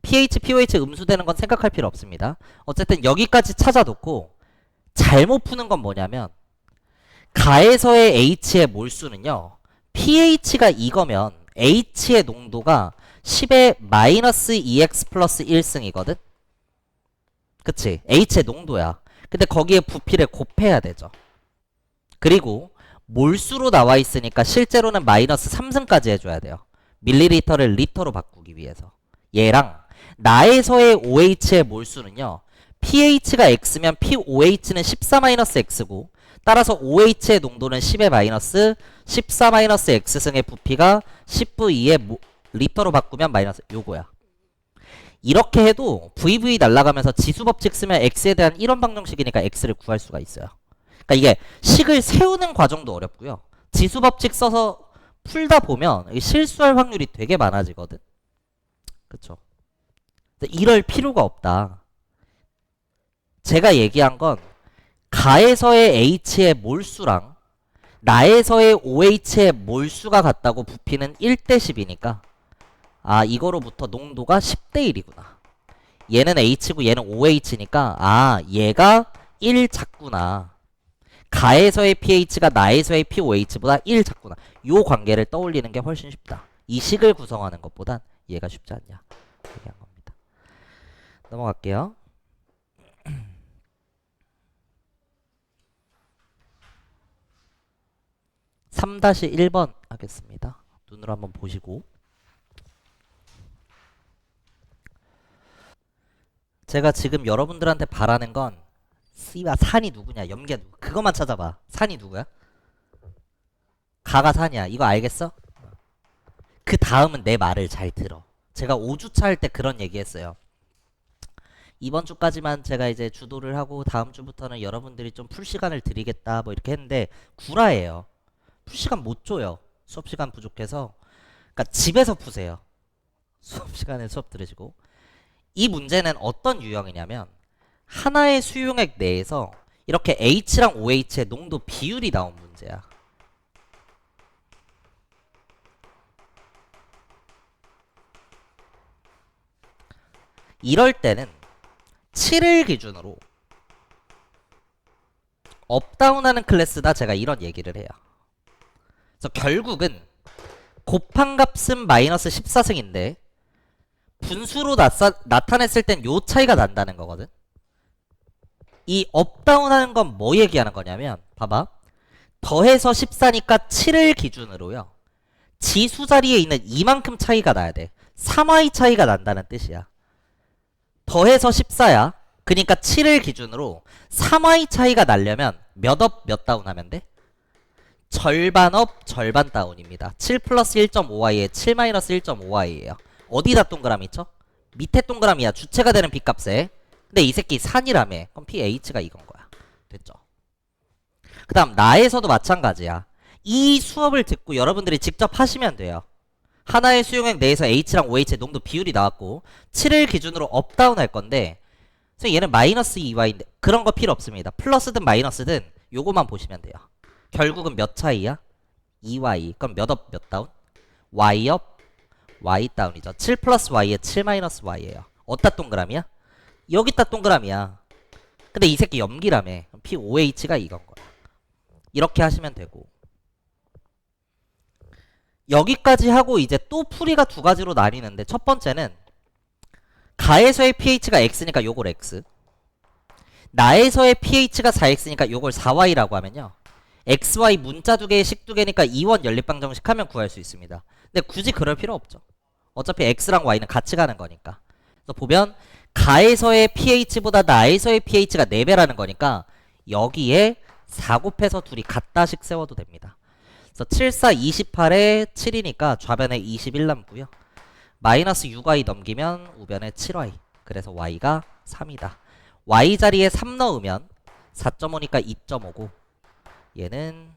pH, pOH 음수되는 건 생각할 필요 없습니다. 어쨌든 여기까지 찾아놓고 잘못 푸는 건 뭐냐면 가에서의 H의 몰수는요. pH가 이거면 H의 농도가 10의 마이너스 2x 플러스 1승이거든? 그치? H의 농도야. 근데 거기에 부피를 곱해야 되죠. 그리고 몰수로 나와 있으니까 실제로는 마이너스 3승까지 해줘야 돼요. 밀리리터를 리터로 바꾸기 위해서. 얘랑 나에서의 OH의 몰수는요. pH가 x면 pOH는 14-x고 따라서 OH의 농도는 10의 마이너스 14-x승의 부피가 10V2의 리터로 바꾸면 마이너스 요거야. 이렇게 해도 VV 날아가면서 지수법칙 쓰면 x에 대한 이론 방정식이니까 x를 구할 수가 있어요. 그러니까 이게 식을 세우는 과정도 어렵고요. 지수법칙 써서 풀다 보면 실수할 확률이 되게 많아지거든. 그쵸? 이럴 필요가 없다. 제가 얘기한 건 가에서의 H의 몰수랑 나에서의 OH의 몰수가 같다고 부피는 1대 10이니까 아 이거로부터 농도가 10대 1이구나. 얘는 H고 얘는 OH니까 아 얘가 1 작구나. 가에서의 pH가 나에서의 pOH보다 1 작구나. 요 관계를 떠올리는 게 훨씬 쉽다. 이 식을 구성하는 것보단 얘가 쉽지 않냐 얘기한 겁니다. 넘어갈게요. 3-1번 하겠습니다. 눈으로 한번 보시고 제가 지금 여러분들한테 바라는 건 씨바 산이 누구냐 염기가 누구 그것만 찾아봐. 산이 누구야? 가가 산이야. 이거 알겠어? 그 다음은 내 말을 잘 들어. 제가 5주차 할 때 그런 얘기 했어요. 이번 주까지만 제가 이제 주도를 하고 다음 주부터는 여러분들이 좀 풀 시간을 드리겠다 뭐 이렇게 했는데 구라예요. 풀 시간 못 줘요. 수업 시간 부족해서. 그러니까 집에서 푸세요. 수업 시간에 수업 들으시고. 이 문제는 어떤 유형이냐면 하나의 수용액 내에서 이렇게 H랑 OH의 농도 비율이 나온 문제야. 이럴 때는 7을 기준으로 업다운하는 클래스다 제가 이런 얘기를 해요. 그래서 결국은 곱한 값은 마이너스 14승인데 분수로 나타냈을 땐 요 차이가 난다는 거거든. 이 업다운 하는 건 뭐 얘기하는 거냐면 봐봐. 더해서 14니까 7을 기준으로요. 지수 자리에 있는 이만큼 차이가 나야 돼. 3y 차이가 난다는 뜻이야. 더해서 14야. 그러니까 7을 기준으로 3y 차이가 나려면 몇 업 몇 다운 하면 돼? 절반 업 절반 다운입니다. 7 플러스 1.5y에 7 마이너스 1.5y예요. 어디다 동그라미 쳐? 밑에 동그라미야. 주체가 되는 b값에. 근데 이 새끼 산이라며. 그럼 ph가 이건 거야. 됐죠? 그 다음 나에서도 마찬가지야. 이 수업을 듣고 여러분들이 직접 하시면 돼요. 하나의 수용액 내에서 h랑 oh의 농도 비율이 나왔고 7을 기준으로 업다운 할 건데 그래서 얘는 마이너스 2y인데 그런 거 필요 없습니다. 플러스든 마이너스든 요거만 보시면 돼요. 결국은 몇 차이야? 2y. 그럼 몇 업 몇 다운? y 업 y 다운이죠. 7 플러스 y에 7 마이너스 y예요. 어디다 동그라미야? 여기다 동그라미야. 근데 이 새끼 염기라며. POH가 이건 거야. 이렇게 하시면 되고 여기까지 하고 이제 또 풀이가 두 가지로 나뉘는데 첫 번째는 가에서의 pH가 x니까 요걸 x, 나에서의 pH가 4x니까 요걸 4y라고 하면요, xy 문자 두 개의 식 두 개니까 2원 연립방정식 하면 구할 수 있습니다. 근데 굳이 그럴 필요 없죠. 어차피 x랑 y는 같이 가는 거니까. 그래서 보면 가에서의 pH보다 나에서의 pH가 4배라는 거니까 여기에 4 곱해서 둘이 같다식 세워도 됩니다. 그래서 7, 4, 28에 7이니까 좌변에 21 남고요. 마이너스 6y 넘기면 우변에 7y. 그래서 y가 3이다. y 자리에 3 넣으면 4.5니까 2.5고 얘는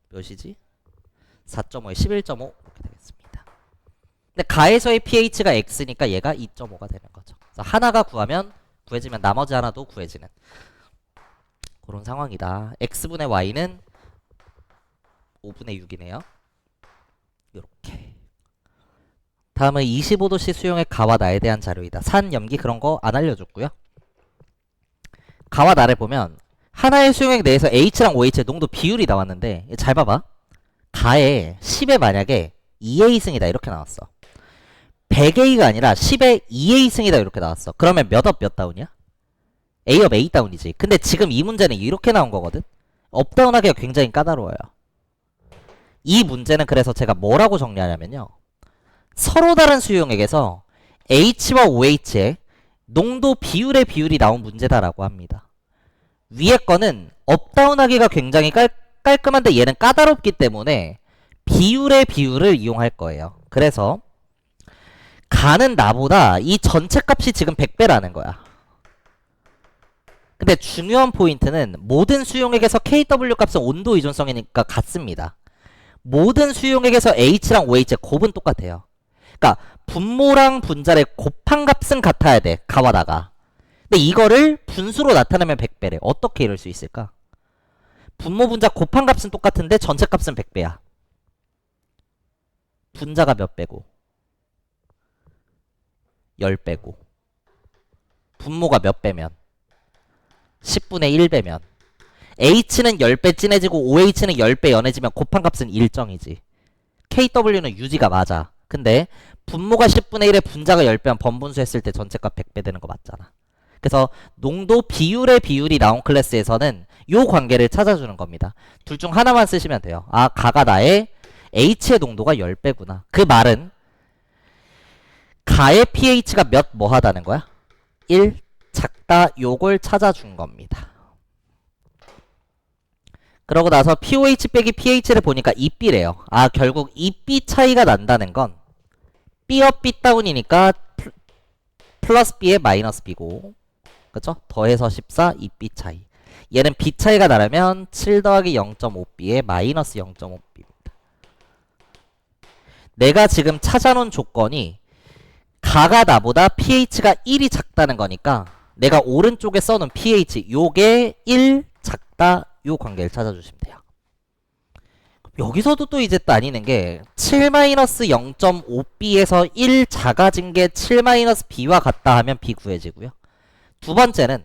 몇이지? 4.5에 11.5 이렇게 되겠습니다. 근데 가에서의 pH가 x니까 얘가 2.5가 되는 거죠. 그래서 하나가 구해지면 나머지 하나도 구해지는 그런 상황이다. x분의 y는 5분의 6이네요. 요렇게. 다음은 25도씨 수용액 가와 나에 대한 자료이다. 산, 염기 그런 거 안 알려줬고요. 가와 나를 보면 하나의 수용액 내에서 h랑 oh의 농도 비율이 나왔는데 잘 봐봐. 가에 10에 만약에 2a승이다 이렇게 나왔어. 100a가 아니라 10에 2a승이다 이렇게 나왔어. 그러면 몇 업 몇 다운이야? a업 a 다운이지. 근데 지금 이 문제는 이렇게 나온 거거든. 업다운하기가 굉장히 까다로워요. 이 문제는 그래서 제가 뭐라고 정리하냐면요, 서로 다른 수용액에서 h와 oh의 농도 비율의 비율이 나온 문제다라고 합니다. 위에 거는 업다운하기가 굉장히 깔끔한데 얘는 까다롭기 때문에 비율의 비율을 이용할 거예요. 그래서 가는 나보다 이 전체 값이 지금 100배라는 거야. 근데 중요한 포인트는 모든 수용액에서 kw 값은 온도 의존성이니까 같습니다. 모든 수용액에서 h랑 oh의 곱은 똑같아요. 그러니까 분모랑 분자의 곱한 값은 같아야 돼. 가와 나가. 근데 이거를 분수로 나타내면 100배래. 어떻게 이럴 수 있을까? 분모 분자 곱한 값은 똑같은데 전체 값은 100배야. 분자가 몇 배고? 10배고. 분모가 몇 배면? 10분의 1배면. h는 10배 진해지고 oh는 10배 연해지면 곱한 값은 일정이지. kw는 유지가 맞아. 근데 분모가 10분의 1에 분자가 10배면 번분수 했을 때 전체값 100배 되는 거 맞잖아. 그래서 농도 비율의 비율이 나온 클래스에서는 요 관계를 찾아주는 겁니다. 둘 중 하나만 쓰시면 돼요. 아, 가가 나의 h의 농도가 10배구나. 그 말은 가의 pH가 몇 뭐 하다는 거야? 1 작다. 요걸 찾아준 겁니다. 그러고 나서 POH 빼기 pH를 보니까 2B래요. 아, 결국 2B 차이가 난다는 건 B업 B 다운이니까 플러스 B에 마이너스 B고, 그쵸? 더해서 14 2B 차이. 얘는 B 차이가 나려면 7 더하기 0.5B에 마이너스 0.5B입니다. 내가 지금 찾아놓은 조건이 가가 나보다 pH가 1이 작다는 거니까 내가 오른쪽에 써놓은 pH 요게 1 작다 요 관계를 찾아주시면 돼요. 여기서도 또 이제 나뉘는 게 7-0.5b에서 1 작아진 게 7-b와 같다 하면 b 구해지고요. 두 번째는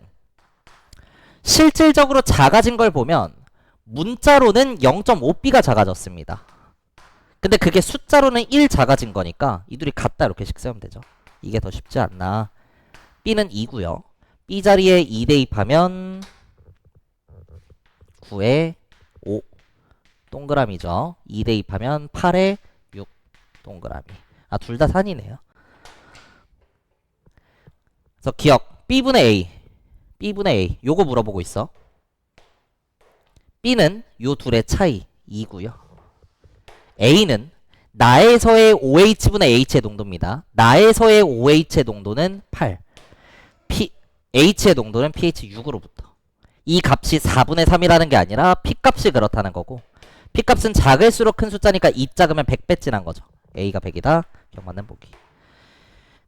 실질적으로 작아진 걸 보면 문자로는 0.5b가 작아졌습니다. 근데 그게 숫자로는 1 작아진 거니까 이 둘이 같다 이렇게씩 쓰면 되죠. 이게 더 쉽지 않나. b는 2고요. b 자리에 2 대입하면 9에 5 동그라미죠. 2 대입하면 8에 6 동그라미. 아, 둘 다 산이네요. 그래서 기억 b분의 a, b분의 a 요거 물어보고 있어. b는 요 둘의 차이 2고요. a는 나에서의 OH분의 H의 농도입니다. 나에서의 OH의 농도는 8. H의 농도는 pH 6으로부터. 이 값이 4분의 3이라는 게 아니라 P값이 그렇다는 거고, P값은 작을수록 큰 숫자니까 2 작으면 100배 진한 거죠. A가 100이다. 기억 맞는 보기.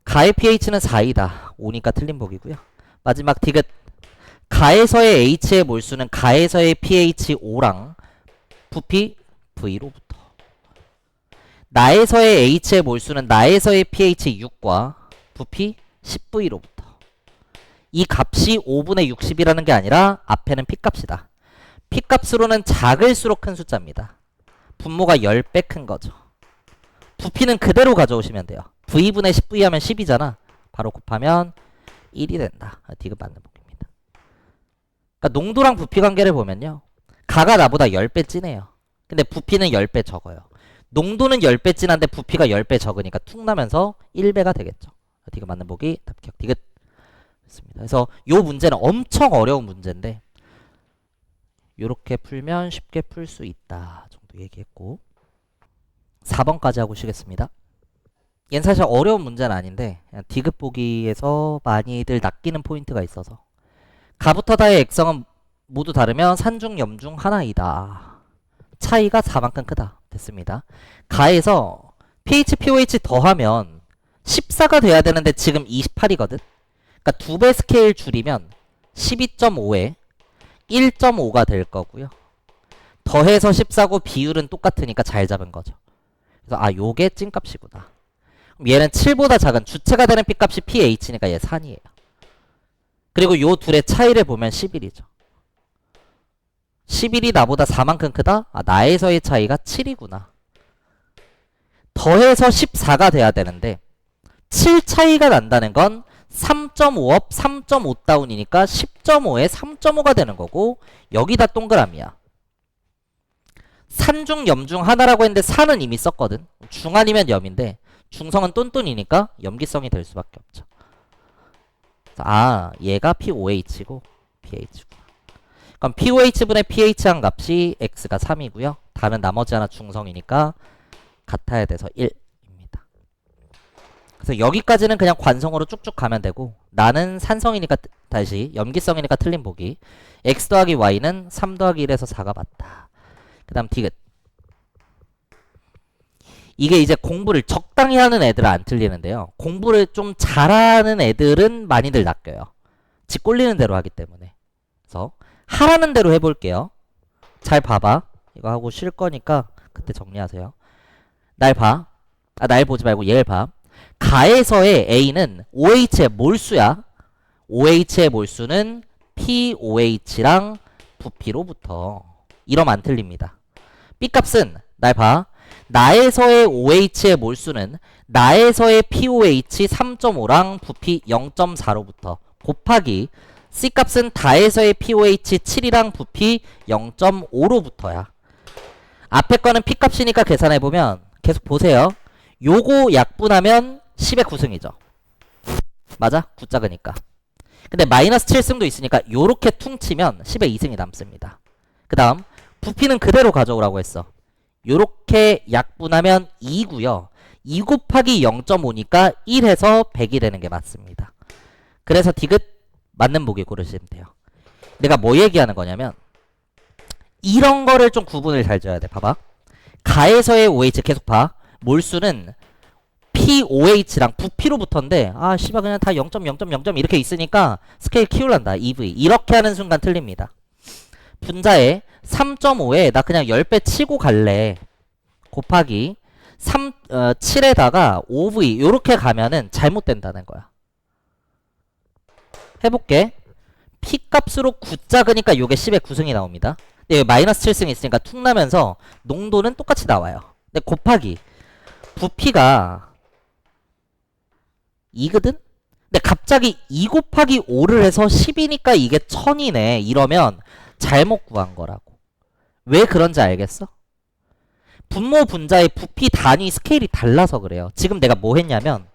가의 pH는 4이다. 5니까 틀린 보기고요. 마지막 디귿. 가에서의 H의 몰수는 가에서의 pH 5랑 부피 V로부터. 나에서의 H의 몰수는 나에서의 pH 6과 부피 10V로부터. 이 값이 5분의 60이라는 게 아니라 앞에는 P값이다. P값으로는 작을수록 큰 숫자입니다. 분모가 10배 큰 거죠. 부피는 그대로 가져오시면 돼요. V분의 10V 하면 10이잖아. 바로 곱하면 1이 된다. 디귿 맞는 보기입니다. 그러니까 농도랑 부피 관계를 보면요. 가가 나보다 10배 진해요. 근데 부피는 10배 적어요. 농도는 10배 진한데 부피가 10배 적으니까 툭 나면서 1배가 되겠죠. 디귿 맞는 보기 답 기억 디귿. 그래서 요 문제는 엄청 어려운 문제인데 요렇게 풀면 쉽게 풀 수 있다 정도 얘기했고, 4번까지 하고 쉬겠습니다. 얘는 사실 어려운 문제는 아닌데 그냥 디귿 보기에서 많이들 낚이는 포인트가 있어서, 가부터 다의 액성은 모두 다르면 산중 염중 하나이다. 차이가 4만큼 크다. 됐습니다. 가에서 pH, pOH 더하면 14가 돼야 되는데 지금 28이거든. 그러니까 2배 스케일 줄이면 12.5에 1.5가 될 거고요. 더해서 14고 비율은 똑같으니까 잘 잡은 거죠. 그래서 아, 요게 찐값이구나. 그럼 얘는 7보다 작은 주체가 되는 P값이 pH니까 얘 산이에요. 그리고 요 둘의 차이를 보면 11이죠. 11이 나보다 4만큼 크다? 아, 나에서의 차이가 7이구나. 더해서 14가 돼야 되는데 7 차이가 난다는 건 3.5업 3.5 다운이니까 10.5에 3.5가 되는 거고, 여기다 동그라미야. 산중 염중 하나라고 했는데 산은 이미 썼거든. 중 아니면 염인데 중성은 똔똔이니까 염기성이 될 수밖에 없죠. 아, 얘가 POH고 pH고. 그럼 POH분의 pH한 값이 x가 3이고요. 다른 나머지 하나 중성이니까 같아야 돼서 1입니다. 그래서 여기까지는 그냥 관성으로 쭉쭉 가면 되고, 나는 산성이니까 다시 염기성이니까 틀린 보기. x 더하기 y는 3 더하기 1에서 4가 맞다. 그 다음 디귿. 이게 이제 공부를 적당히 하는 애들은 안 틀리는데요. 공부를 좀 잘하는 애들은 많이들 낚여요. 지 꼴리는 대로 하기 때문에. 그래서 하라는 대로 해볼게요. 잘 봐봐. 이거 하고 쉴 거니까 그때 정리하세요. 날 봐. 아, 날 보지 말고 얘를 봐. 가에서의 A는 OH의 몰수야. OH의 몰수는 POH랑 부피로부터. 이러면 안 틀립니다. B값은 날 봐. 나에서의 OH의 몰수는 나에서의 POH 3.5랑 부피 0.4로부터 곱하기 C값은 다에서의 POH 7이랑 부피 0.5로부터야. 앞에 거는 P값이니까 계산해보면 계속 보세요. 요거 약분하면 10의 9승이죠. 맞아? 9 작으니까. 근데 마이너스 7승도 있으니까 요렇게 퉁치면 10의 2승이 남습니다. 그 다음 부피는 그대로 가져오라고 했어. 요렇게 약분하면 2고요. 2 곱하기 0.5니까 1 해서 100이 되는 게 맞습니다. 그래서 디귿 맞는 보기 고르시면 돼요. 내가 뭐 얘기하는 거냐면 이런 거를 좀 구분을 잘 줘야 돼. 봐봐. 가에서의 OH 계속 봐. 몰수는 POH랑 부피로부터인데 아 씨발 그냥 다 0.0.0. 이렇게 있으니까 스케일 키울란다. EV. 이렇게 하는 순간 틀립니다. 분자에 3.5에 나 그냥 10배 치고 갈래. 곱하기 7에다가 5V 요렇게 가면은 잘못된다는 거야. 해볼게. P값으로 9 작으니까 요게 10의 9승이 나옵니다. 근데 마이너스 7승이 있으니까 툭 나면서 농도는 똑같이 나와요. 근데 곱하기 부피가 2거든? 근데 갑자기 2 곱하기 5를 해서 10이니까 이게 1000이네 이러면 잘못 구한 거라고. 왜 그런지 알겠어? 분모 분자의 부피 단위 스케일이 달라서 그래요. 지금 내가 뭐 했냐면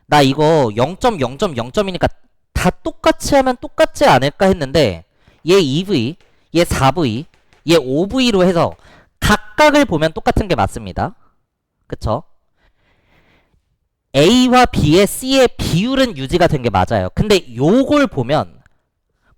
나 이거 0.0.0점이니까 다 똑같이 하면 똑같지 않을까 했는데 얘 2V, 얘 4V, 얘 5V로 해서 각각을 보면 똑같은 게 맞습니다. 그쵸? A와 B의 C의 비율은 유지가 된 게 맞아요. 근데 요걸 보면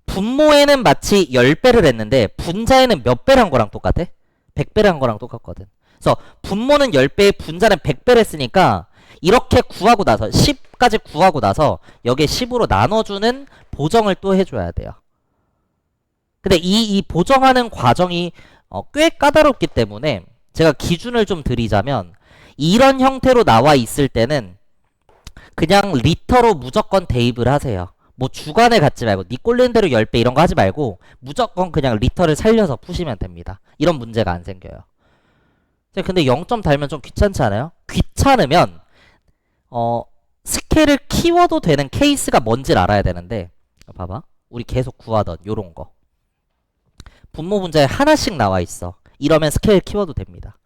분모에는 마치 10배를 했는데 분자에는 몇 배를 한 거랑 똑같아? 100배를 한 거랑 똑같거든. 그래서 분모는 10배, 분자는 100배를 했으니까 이렇게 구하고 나서 10까지 구하고 나서 여기에 10으로 나눠주는 보정을 또 해줘야 돼요. 근데 이 보정하는 과정이 꽤 까다롭기 때문에 제가 기준을 좀 드리자면 이런 형태로 나와 있을 때는 그냥 리터로 무조건 대입을 하세요. 뭐 주관을 갖지 말고 니 꼴리는 대로 10배 이런 거 하지 말고 무조건 그냥 리터를 살려서 푸시면 됩니다. 이런 문제가 안 생겨요. 근데 0점 달면 좀 귀찮지 않아요? 귀찮으면 스케일을 키워도 되는 케이스가 뭔지를 알아야 되는데 봐봐. 우리 계속 구하던 요런 거 분모 분자에 하나씩 나와 있어. 이러면 스케일 키워도 됩니다.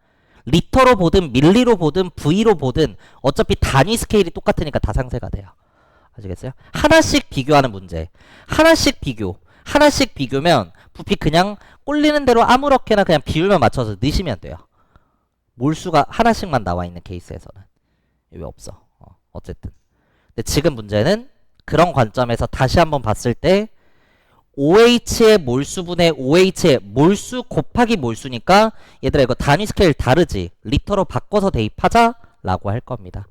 리터로 보든 밀리로 보든 V로 보든 어차피 단위 스케일이 똑같으니까 다 상쇄가 돼요. 아시겠어요? 하나씩 비교하는 문제. 하나씩 비교면 부피 그냥 꼴리는 대로 아무렇게나 그냥 비율만 맞춰서 넣으시면 돼요. 몰수가 하나씩만 나와 있는 케이스에서는. 왜 없어? 어쨌든. 근데 지금 문제는 그런 관점에서 다시 한번 봤을 때 OH의 몰수분의 OH의 몰수 곱하기 몰수니까 얘들아 이거 단위 스케일 다르지? 리터로 바꿔서 대입하자 라고 할 겁니다.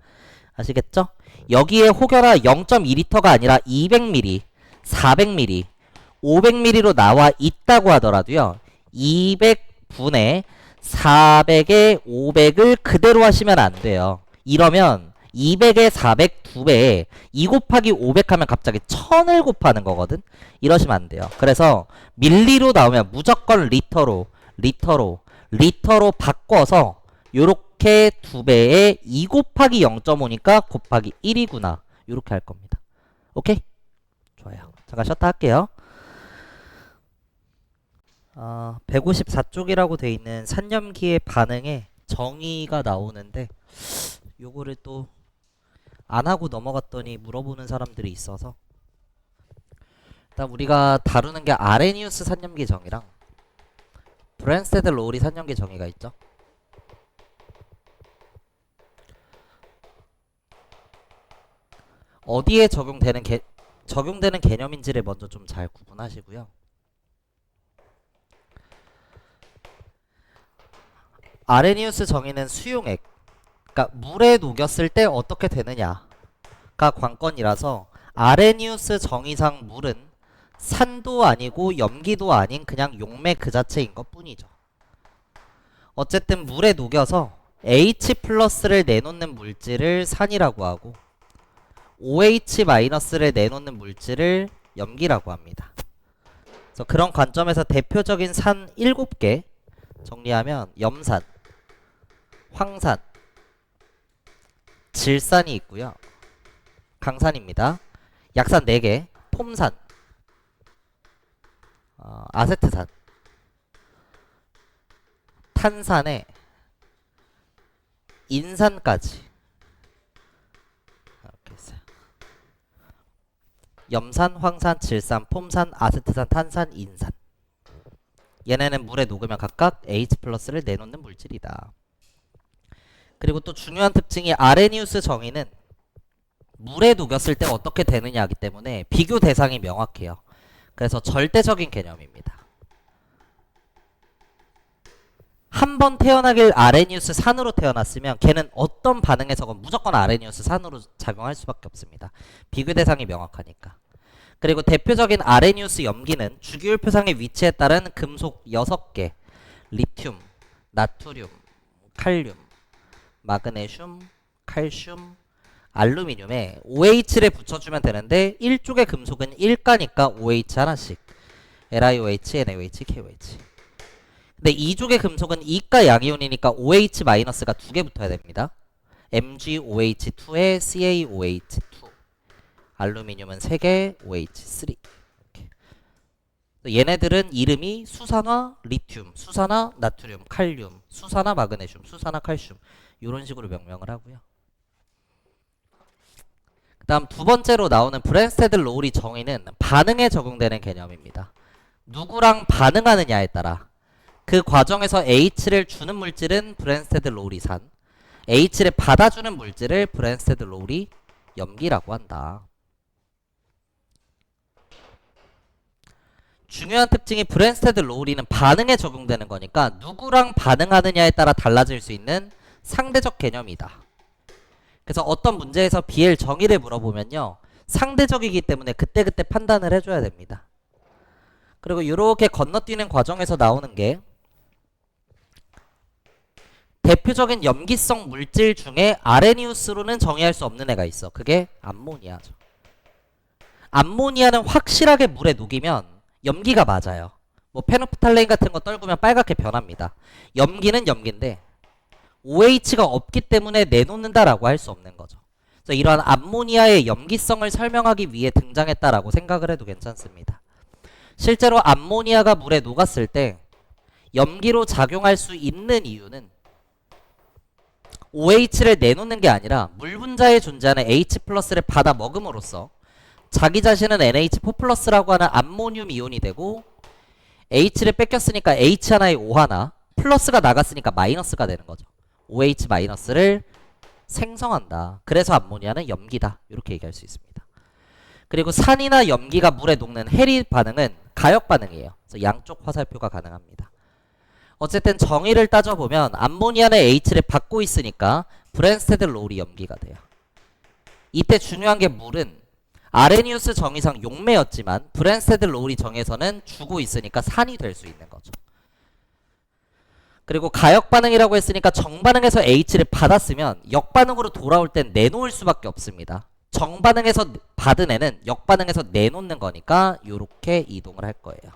아시겠죠? 여기에 혹여나 0.2리터가 아니라 200ml, 400ml, 500ml로 나와 있다고 하더라도요. 200분의 400에 500을 그대로 하시면 안 돼요. 이러면 200에 400 2배에 2 곱하기 500 하면 갑자기 1000을 곱하는 거거든. 이러시면 안 돼요. 그래서 밀리로 나오면 무조건 리터로 바꿔서 요렇게 2배에 2 곱하기 0.5니까 곱하기 1이구나. 요렇게 할 겁니다. 오케이? 좋아요. 잠깐 쉬었다 할게요. 154쪽이라고 돼 있는 산염기의 반응에 정의가 나오는데 요거를 또 안 하고 넘어갔더니 물어보는 사람들이 있어서 일단 우리가 다루는 게 아레니우스 산염기 정의랑 브랜스테드 로우리 산염기 정의가 있죠. 어디에 적용되는 개념인지를 먼저 좀 잘 구분하시고요. 아레니우스 정의는 수용액, 그러니까 물에 녹였을 때 어떻게 되느냐가 관건이라서 아레니우스 정의상 물은 산도 아니고 염기도 아닌 그냥 용매 그 자체인 것 뿐이죠. 어쨌든 물에 녹여서 H 플러스를 내놓는 물질을 산이라고 하고 OH 마이너스를 내놓는 물질을 염기라고 합니다. 그래서 그런 관점에서 대표적인 산 7개 정리하면 염산, 황산, 질산이 있고요. 강산입니다. 약산 4개, 폼산, 아세트산, 탄산에 인산까지 이렇게 있어요. 염산, 황산, 질산, 폼산, 아세트산, 탄산, 인산. 얘네는 물에 녹으면 각각 H 플러스를 내놓는 물질이다. 그리고 또 중요한 특징이 아레니우스 정의는 물에 녹였을 때 어떻게 되느냐 하기 때문에 비교 대상이 명확해요. 그래서 절대적인 개념입니다. 한 번 태어나길 아레니우스 산으로 태어났으면 걔는 어떤 반응에서건 무조건 아레니우스 산으로 작용할 수밖에 없습니다. 비교 대상이 명확하니까. 그리고 대표적인 아레니우스 염기는 주기율표상의 위치에 따른 금속 6개, 리튬, 나트륨, 칼륨, 마그네슘, 칼슘, 알루미늄에 OH를 붙여주면 되는데 1쪽의 금속은 1가니까 OH 하나씩, LiOH, NaOH, KOH. 근데 이쪽의 금속은 이가 양이온이니까 OH-가 두 개 붙어야 됩니다. MgOH2에 CaOH2. 알루미늄은 3개, OH3. 이렇게. 얘네들은 이름이 수산화 리튬, 수산화 나트륨, 칼륨, 수산화 마그네슘, 수산화 칼슘 이런 식으로 명명을 하고요. 그 다음 두 번째로 나오는 브랜스테드 로우리 정의는 반응에 적용되는 개념입니다. 누구랑 반응하느냐에 따라 그 과정에서 H를 주는 물질은 브랜스테드 로우리 산, H를 받아주는 물질을 브랜스테드 로우리 염기라고 한다. 중요한 특징이 브랜스테드 로우리는 반응에 적용되는 거니까 누구랑 반응하느냐에 따라 달라질 수 있는 상대적 개념이다. 그래서 어떤 문제에서 BL 정의를 물어보면요, 상대적이기 때문에 그때그때 판단을 해줘야 됩니다. 그리고 이렇게 건너뛰는 과정에서 나오는 게 대표적인 염기성 물질 중에 아레니우스로는 정의할 수 없는 애가 있어. 그게 암모니아죠. 암모니아는 확실하게 물에 녹이면 염기가 맞아요. 뭐 페노프탈레인 같은 거 떨구면 빨갛게 변합니다. 염기는 염기인데 OH가 없기 때문에 내놓는다라고 할 수 없는 거죠. 그래서 이러한 암모니아의 염기성을 설명하기 위해 등장했다라고 생각을 해도 괜찮습니다. 실제로 암모니아가 물에 녹았을 때 염기로 작용할 수 있는 이유는 OH를 내놓는 게 아니라 물 분자에 존재하는 H+를 받아 먹음으로써 자기 자신은 NH4+라고 하는 암모늄 이온이 되고 H를 뺏겼으니까 H 하나에 O 하나, 플러스가 나갔으니까 마이너스가 되는 거죠. OH-를 생성한다. 그래서 암모니아는 염기다. 이렇게 얘기할 수 있습니다. 그리고 산이나 염기가 물에 녹는 해리 반응은 가역 반응이에요. 그래서 양쪽 화살표가 가능합니다. 어쨌든 정의를 따져보면 암모니아는 H를 받고 있으니까 브랜스테드 로우리 염기가 돼요. 이때 중요한 게 물은 아레니우스 정의상 용매였지만 브랜스테드 로우리 정에서는 주고 있으니까 산이 될 수 있는 거죠. 그리고 가역 반응이라고 했으니까 정반응에서 H를 받았으면 역반응으로 돌아올 땐 내놓을 수밖에 없습니다. 정반응에서 받은 애는 역반응에서 내놓는 거니까 이렇게 이동을 할 거예요.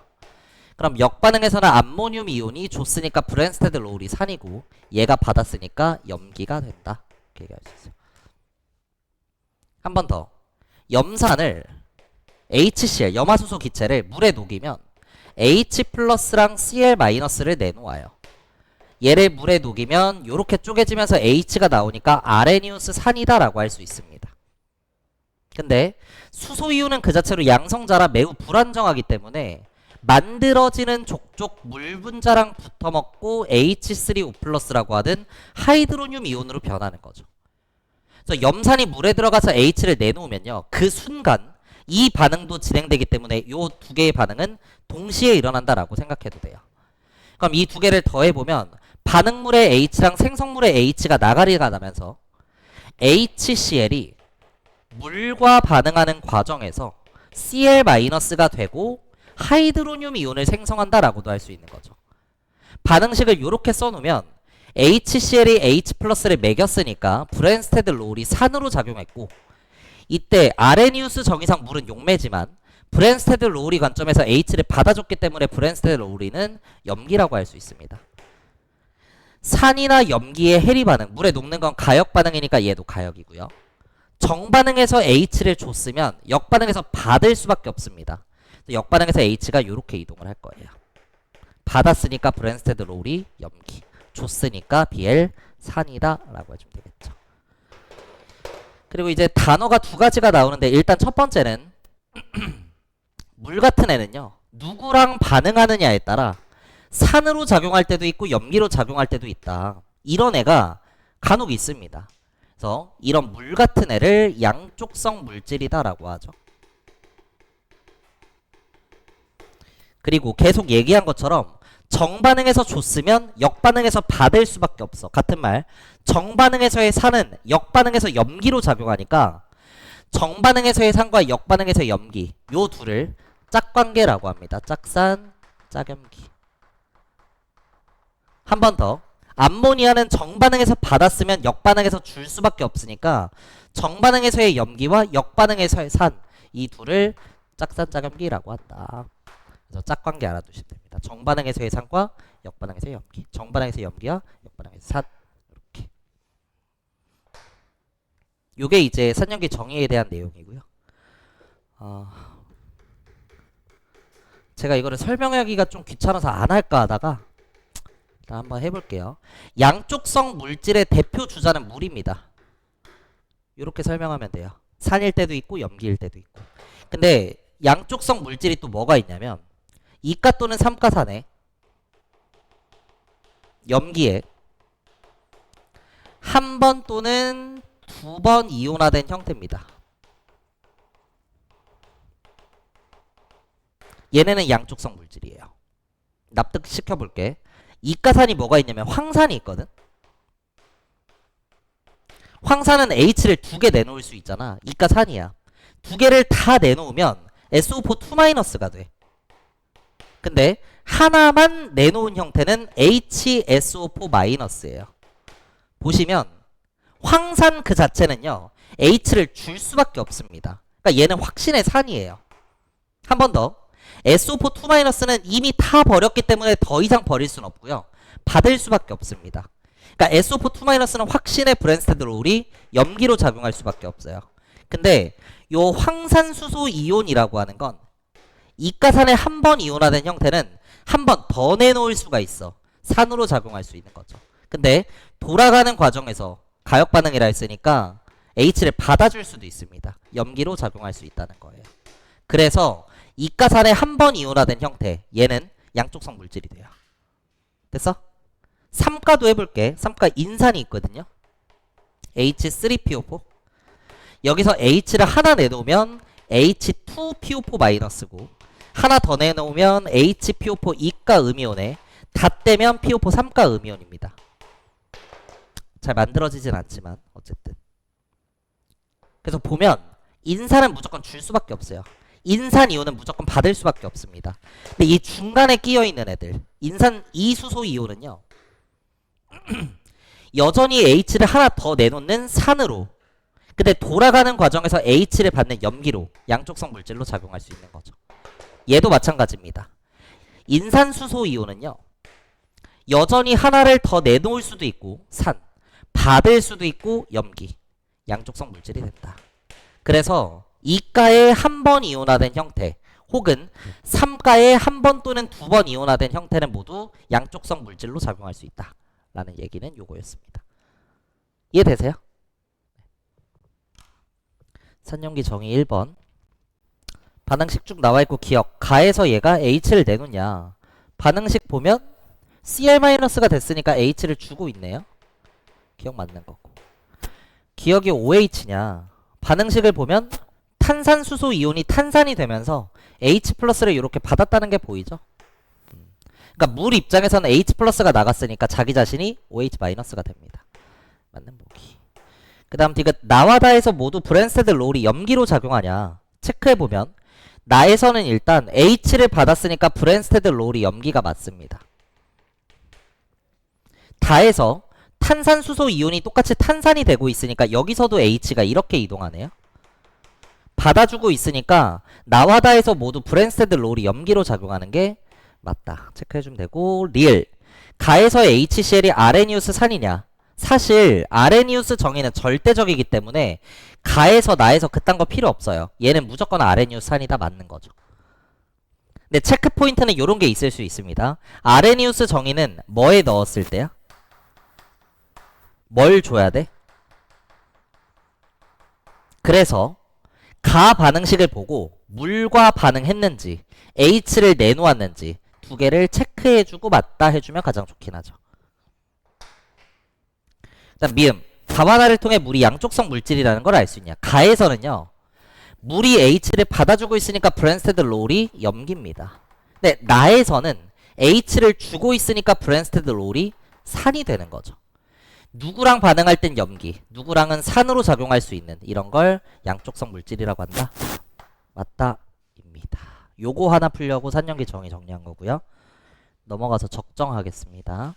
그럼 역반응에서는 암모늄 이온이 줬으니까 브랜스테드 로우리 산이고 얘가 받았으니까 염기가 된다. 이렇게 얘기할 수 있어요. 한 번 더. 염산을 HCl, 염화수소 기체를 물에 녹이면 H+랑 Cl-를 내놓아요. 얘를 물에 녹이면 이렇게 쪼개지면서 H가 나오니까 아레니우스 산이다라고 할 수 있습니다. 근데 수소이온은 그 자체로 양성자라 매우 불안정하기 때문에 만들어지는 족족 물 분자랑 붙어먹고 H3O+라고 하는 하이드로늄 이온으로 변하는 거죠. 그래서 염산이 물에 들어가서 H를 내놓으면요, 그 순간 이 반응도 진행되기 때문에 이 두 개의 반응은 동시에 일어난다라고 생각해도 돼요. 그럼 이 두 개를 더해보면 반응물의 H랑 생성물의 H가 나가리가 나면서 HCl이 물과 반응하는 과정에서 Cl-가 되고 하이드로늄 이온을 생성한다라고도 할 수 있는 거죠. 반응식을 이렇게 써놓으면 HCl이 H+를 매겼으니까 브랜스테드 로우리 산으로 작용했고, 이때 아레니우스 정의상 물은 용매지만 브랜스테드 로우리 관점에서 H를 받아줬기 때문에 브랜스테드 로우리는 염기라고 할 수 있습니다. 산이나 염기의 해리 반응, 물에 녹는 건 가역 반응이니까 얘도 가역이고요. 정반응에서 H를 줬으면 역반응에서 받을 수밖에 없습니다. 역반응에서 H가 이렇게 이동을 할 거예요. 받았으니까 브랜스테드 로우리 염기, 줬으니까 BL 산이다 라고 해주면 되겠죠. 그리고 이제 단어가 두 가지가 나오는데, 일단 첫 번째는 물 같은 애는요, 누구랑 반응하느냐에 따라 산으로 작용할 때도 있고 염기로 작용할 때도 있다. 이런 애가 간혹 있습니다. 그래서 이런 물 같은 애를 양쪽성 물질이다 라고 하죠. 그리고 계속 얘기한 것처럼 정반응에서 줬으면 역반응에서 받을 수밖에 없어. 같은 말, 정반응에서의 산은 역반응에서 염기로 작용하니까 정반응에서의 산과 역반응에서의 염기, 요 둘을 짝관계라고 합니다. 짝산, 짝염기. 한 번 더. 암모니아는 정반응에서 받았으면 역반응에서 줄 수밖에 없으니까 정반응에서의 염기와 역반응에서의 산, 이 둘을 짝산, 짝염기라고 한다. 그래서 짝관계 알아두시면 됩니다. 정반응에서의 산과 역반응에서의 염기, 정반응에서의 염기와 역반응에서의 산. 이렇게. 요게 이제 산염기 정의에 대한 내용이고요. 제가 이거를 설명하기가 좀 귀찮아서 안 할까 하다가 일단 한번 해볼게요. 양쪽성 물질의 대표 주자는 물입니다. 이렇게 설명하면 돼요. 산일 때도 있고 염기일 때도 있고. 근데 양쪽성 물질이 또 뭐가 있냐면 이가 또는 삼가산에 염기에 한 번 또는 두 번 이온화된 형태입니다. 얘네는 양쪽성 물질이에요. 납득시켜 볼게. 이가산이 뭐가 있냐면 황산이 있거든. 황산은 H를 두 개 내놓을 수 있잖아. 이가산이야. 두 개를 다 내놓으면 SO4 2-가 돼. 근데 하나만 내놓은 형태는 HSO4-예요. 보시면 황산 그 자체는요. H를 줄 수밖에 없습니다. 그러니까 얘는 확신의 산이에요. 한 번 더. SO4 2-는 이미 다 버렸기 때문에 더 이상 버릴 수는 없고요. 받을 수밖에 없습니다. 그러니까 SO4 2-는 확신의 브랜스테드 롤이 염기로 작용할 수밖에 없어요. 근데 요 황산수소 이온이라고 하는 건 이가산에 한 번 이온화된 형태는 한 번 더 내놓을 수가 있어. 산으로 작용할 수 있는 거죠. 근데 돌아가는 과정에서 가역 반응이라 했으니까 H를 받아줄 수도 있습니다. 염기로 작용할 수 있다는 거예요. 그래서 이가산에 한 번 이온화된 형태, 얘는 양쪽성 물질이 돼요. 됐어? 삼가도 해볼게. 삼가 인산이 있거든요. H3PO4. 여기서 H를 하나 내놓으면 H2PO4-고 하나 더 내놓으면 HPO4 이가 음이온에 다 떼면 PO4 삼가 음이온입니다. 잘 만들어지진 않지만 어쨌든. 그래서 보면 인산은 무조건 줄 수밖에 없어요. 인산 이온은 무조건 받을 수밖에 없습니다. 근데 이 중간에 끼어있는 애들, 인산 이수소 이온은요. 여전히 H를 하나 더 내놓는 산으로, 근데 돌아가는 과정에서 H를 받는 염기로, 양쪽성 물질로 작용할 수 있는 거죠. 얘도 마찬가지입니다. 인산수소 이온은요. 여전히 하나를 더 내놓을 수도 있고 산, 받을 수도 있고 염기, 양쪽성 물질이 된다. 그래서 이가에 한 번 이온화된 형태 혹은 삼가에 한 번 또는 두 번 이온화된 형태는 모두 양쪽성 물질로 작용할 수 있다 라는 얘기는 요거였습니다. 이해되세요? 산염기 정의 1번. 반응식 쭉 나와있고 기억. 가에서 얘가 H를 내놓냐. 반응식 보면 Cl-가 됐으니까 H를 주고 있네요. 기억 맞는 거고. 기억이 OH냐. 반응식을 보면 탄산수소 이온이 탄산이 되면서 H+를 이렇게 받았다는 게 보이죠? 그러니까 물 입장에서는 H+가 나갔으니까 자기 자신이 OH-가 됩니다. 맞는 보기. 그 다음 디귿. 나와다에서 모두 브랜스테드 롤이 염기로 작용하냐. 체크해보면 나에서는 일단 H를 받았으니까 브랜스테드 롤이 염기가 맞습니다. 다에서 탄산수소 이온이 똑같이 탄산이 되고 있으니까 여기서도 H가 이렇게 이동하네요. 받아주고 있으니까 나와다에서 모두 브랜스테드 롤이 염기로 작용하는 게 맞다. 체크해주면 되고. 리을. 가에서의 HCl이 아레니우스 산이냐. 사실 아레니우스 정의는 절대적이기 때문에 가에서 나에서 그딴 거 필요 없어요. 얘는 무조건 아레니우스 산이다 맞는 거죠. 근데 체크 포인트는 요런 게 있을 수 있습니다. 아레니우스 정의는 뭐에 넣었을 때야? 뭘 줘야 돼? 그래서 가 반응식을 보고 물과 반응했는지 H를 내놓았는지 두 개를 체크해주고 맞다 해주면 가장 좋긴 하죠. 일단 미음. 가와 나를 통해 물이 양쪽성 물질이라는 걸 알 수 있냐. 가에서는요. 물이 H를 받아주고 있으니까 브랜스테드 롤이 염기입니다. 근데 나에서는 H를 주고 있으니까 브랜스테드 롤이 산이 되는 거죠. 누구랑 반응할 땐 염기, 누구랑은 산으로 작용할 수 있는 이런 걸 양쪽성 물질이라고 한다. 맞다 입니다. 요거 하나 풀려고 산염기 정의 정리한 거고요. 넘어가서 적정하겠습니다.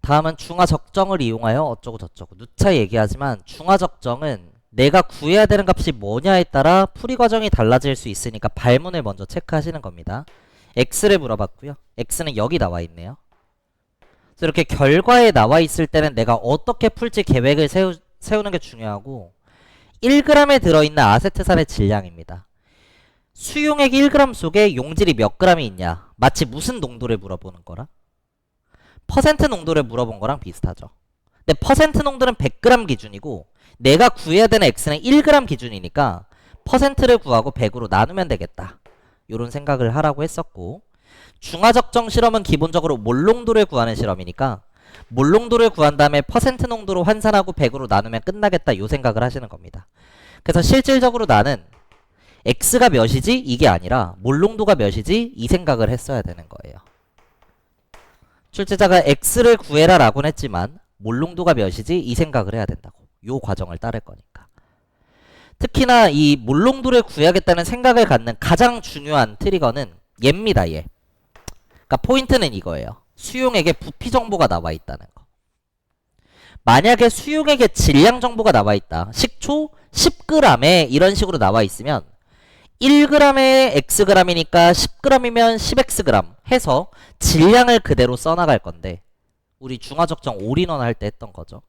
다음은 중화 적정을 이용하여 어쩌고 저쩌고. 누차 얘기하지만 중화 적정은 내가 구해야 되는 값이 뭐냐에 따라 풀이 과정이 달라질 수 있으니까 발문을 먼저 체크하시는 겁니다. x를 물어봤고요. x는 여기 나와 있네요. 그래서 이렇게 결과에 나와 있을 때는 내가 어떻게 풀지 계획을 세우는 게 중요하고 1g에 들어있는 아세트산의 질량입니다. 수용액 1g 속에 용질이 몇 g이 있냐, 마치 무슨 농도를 물어보는 거라 퍼센트 농도를 물어본 거랑 비슷하죠. 근데 퍼센트 농도는 100g 기준이고 내가 구해야 되는 x는 1g 기준이니까 퍼센트를 구하고 100으로 나누면 되겠다, 요런 생각을 하라고 했었고, 중화적정 실험은 기본적으로 몰농도를 구하는 실험이니까 몰농도를 구한 다음에 퍼센트 농도로 환산하고 100으로 나누면 끝나겠다, 요 생각을 하시는 겁니다. 그래서 실질적으로 나는 x가 몇이지? 이게 아니라 몰농도가 몇이지? 이 생각을 했어야 되는 거예요. 출제자가 x를 구해라 라고는 했지만 몰농도가 몇이지? 이 생각을 해야 된다고. 요 과정을 따를 거니까. 특히나 이 몰농도를 구해야겠다는 생각을 갖는 가장 중요한 트리거는 얘입니다. 얘. 그러니까 포인트는 이거예요. 수용액에 부피 정보가 나와 있다는 거. 만약에 수용액에 질량 정보가 나와 있다. 식초 10g에 이런 식으로 나와 있으면 1g에 xg이니까 10g이면 10xg 해서 질량을 그대로 써나갈 건데, 우리 중화적정 올인원 할 때 했던 거죠.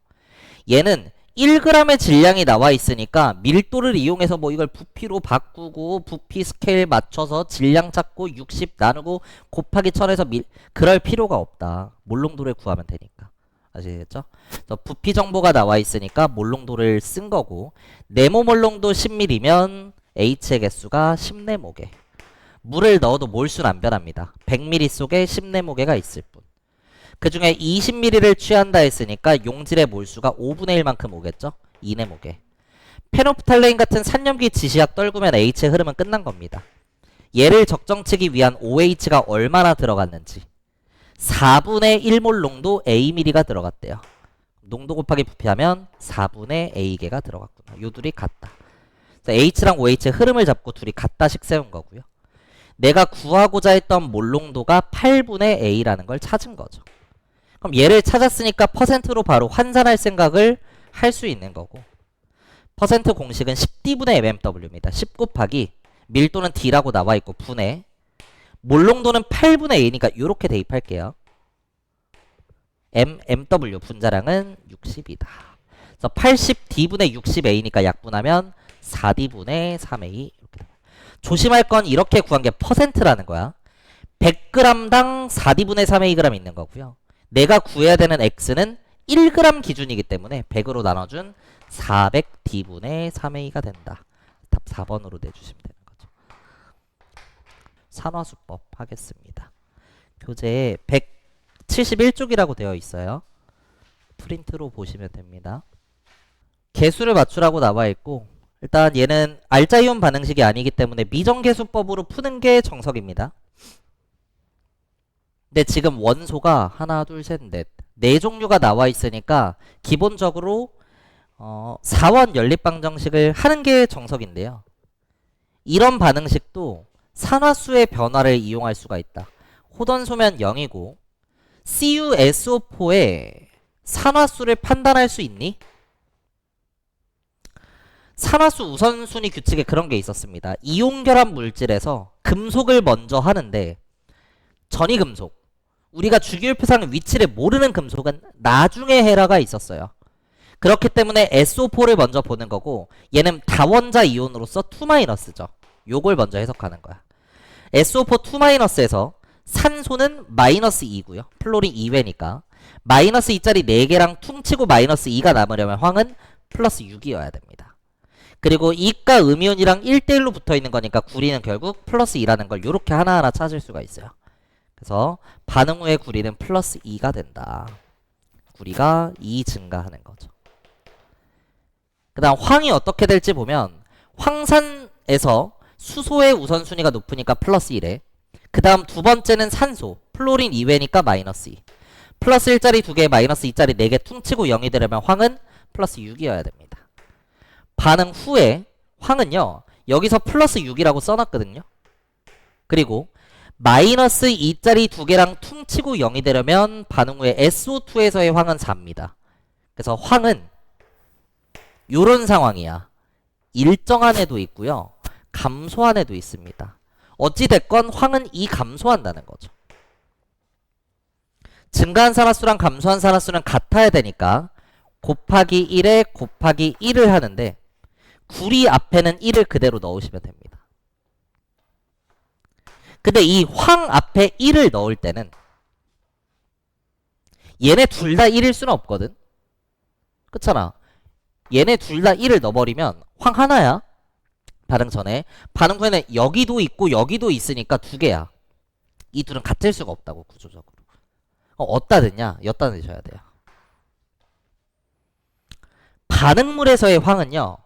얘는 1g의 질량이 나와 있으니까 밀도를 이용해서 뭐 이걸 부피로 바꾸고 부피 스케일 맞춰서 질량 찾고 60 나누고 곱하기 1000해서 그럴 필요가 없다. 몰농도를 구하면 되니까. 아시겠죠? 그래서 부피 정보가 나와 있으니까 몰농도를 쓴 거고, 네모 몰농도 10ml면 H의 개수가 10네모개. 물을 넣어도 몰수는 안 변합니다. 100ml 속에 10네모개가 있을 뿐. 그 중에 20ml를 취한다 했으니까 용질의 몰수가 5분의 1만큼 오겠죠? 2네모개. 페노프탈레인 같은 산염기 지시약 떨구면 H의 흐름은 끝난 겁니다. 얘를 적정치기 위한 OH가 얼마나 들어갔는지. 4분의 1몰 농도 Aml가 들어갔대요. 농도 곱하기 부피하면 4분의 A개가 들어갔구나. 요 둘이 같다. H랑 OH의 흐름을 잡고 둘이 같다식 세운 거고요. 내가 구하고자 했던 몰농도가 8분의 A라는 걸 찾은 거죠. 그럼 얘를 찾았으니까 퍼센트로 바로 환산할 생각을 할 수 있는 거고, 퍼센트 공식은 10D분의 mmW입니다. 10 곱하기 밀도는 D라고 나와 있고 분의 몰농도는 8분의 A니까 이렇게 대입할게요. MW 분자량은 60이다. 그래서 80D분의 60A니까 약분하면 4D분의 3A. 이렇게. 조심할 건 이렇게 구한 게 퍼센트라는 거야. 100g당 4D분의 3Ag 있는 거고요. 내가 구해야 되는 x는 1g 기준이기 때문에 100으로 나눠준 400D분의 3A가 된다. 답 4번으로 내주시면 되는 거죠. 산화수법 하겠습니다. 교재에 171쪽이라고 되어 있어요. 프린트로 보시면 됩니다. 개수를 맞추라고 나와 있고, 일단 얘는 알짜이온 반응식이 아니기 때문에 미정계수법으로 푸는 게 정석입니다. 근데 지금 원소가 하나, 둘, 셋, 넷, 네 종류가 나와 있으니까 기본적으로 4원 연립방정식을 하는 게 정석인데요. 이런 반응식도 산화수의 변화를 이용할 수가 있다. 호던소면 0이고 CuSO4의 산화수를 판단할 수 있니? 산화수 우선순위 규칙에 그런 게 있었습니다. 이온결합 물질에서 금속을 먼저 하는데 전이금속, 우리가 주기율표상 위치를 모르는 금속은 나중에 해라가 있었어요. 그렇기 때문에 SO4를 먼저 보는 거고, 얘는 다원자 이온으로서 2-죠. 요걸 먼저 해석하는 거야. SO4 2-에서 산소는 -2고요. 플로린 2회니까 마이너스 2짜리 4개랑 퉁치고 마이너스 2가 남으려면 황은 플러스 6이어야 됩니다. 그리고 이가 음이온이랑 1대1로 붙어있는 거니까 구리는 결국 플러스 2라는 걸 요렇게 하나하나 찾을 수가 있어요. 그래서 반응 후에 구리는 플러스 2가 된다. 구리가 2 증가하는 거죠. 그 다음 황이 어떻게 될지 보면, 황산에서 수소의 우선순위가 높으니까 플러스 1에, 그 다음 두 번째는 산소, 플로린 2회니까 마이너스 2. 플러스 1짜리 2개, 마이너스 2짜리 4개 퉁치고 0이 되려면 황은 플러스 6이어야 됩니다. 반응 후에 황은요, 여기서 플러스 6이라고 써놨거든요. 그리고 마이너스 2짜리 2개랑 퉁치고 0이 되려면 반응 후에 SO2에서의 황은 4입니다. 그래서 황은 요런 상황이야. 일정한 애도 있고요. 감소한 애도 있습니다. 어찌됐건 황은 이 감소한다는 거죠. 증가한 산화수랑 감소한 산화수는 같아야 되니까 곱하기 1에 곱하기 1을 하는데 구리 앞에는 1을 그대로 넣으시면 됩니다. 근데 이 황 앞에 1을 넣을 때는 얘네 둘 다 1일 수는 없거든. 그렇잖아. 얘네 둘 다 1을 넣어버리면 황 하나야. 반응 전에. 반응 후에는 여기도 있고 여기도 있으니까 두 개야. 이 둘은 같을 수가 없다고 구조적으로. 어디다 넣냐? 여기다 넣으셔야 돼요. 반응물에서의 황은요.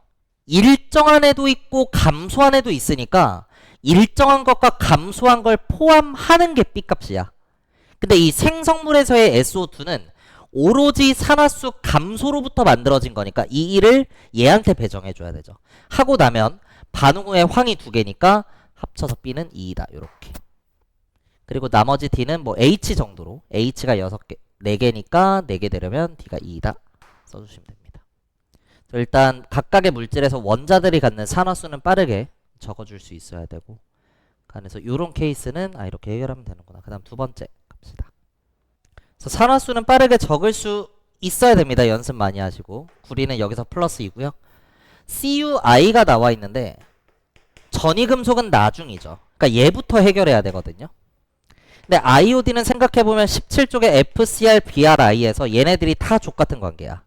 일정한 애도 있고 감소한 애도 있으니까 일정한 것과 감소한 걸 포함하는 게 B값이야. 근데 이 생성물에서의 SO2는 오로지 산화수 감소로부터 만들어진 거니까 이 1을 얘한테 배정해줘야 되죠. 하고 나면 반응 후에 황이 두 개니까 합쳐서 B는 2이다. 요렇게. 그리고 나머지 D는 뭐 H 정도로 H가 6개, 4개니까 4개 되려면 D가 2이다. 써주시면 됩니다. 일단 각각의 물질에서 원자들이 갖는 산화수는 빠르게 적어줄 수 있어야 되고 그래서 이런 케이스는 이렇게 해결하면 되는구나. 그 다음 두 번째 갑시다. 그래서 산화수는 빠르게 적을 수 있어야 됩니다. 연습 많이 하시고 구리는 여기서 플러스 2고요. CuI가 나와 있는데 전이금속은 나중이죠. 그러니까 얘부터 해결해야 되거든요. 근데 iod는 생각해보면 17쪽의 FCr, BrI에서 얘네들이 다 족같은 관계야.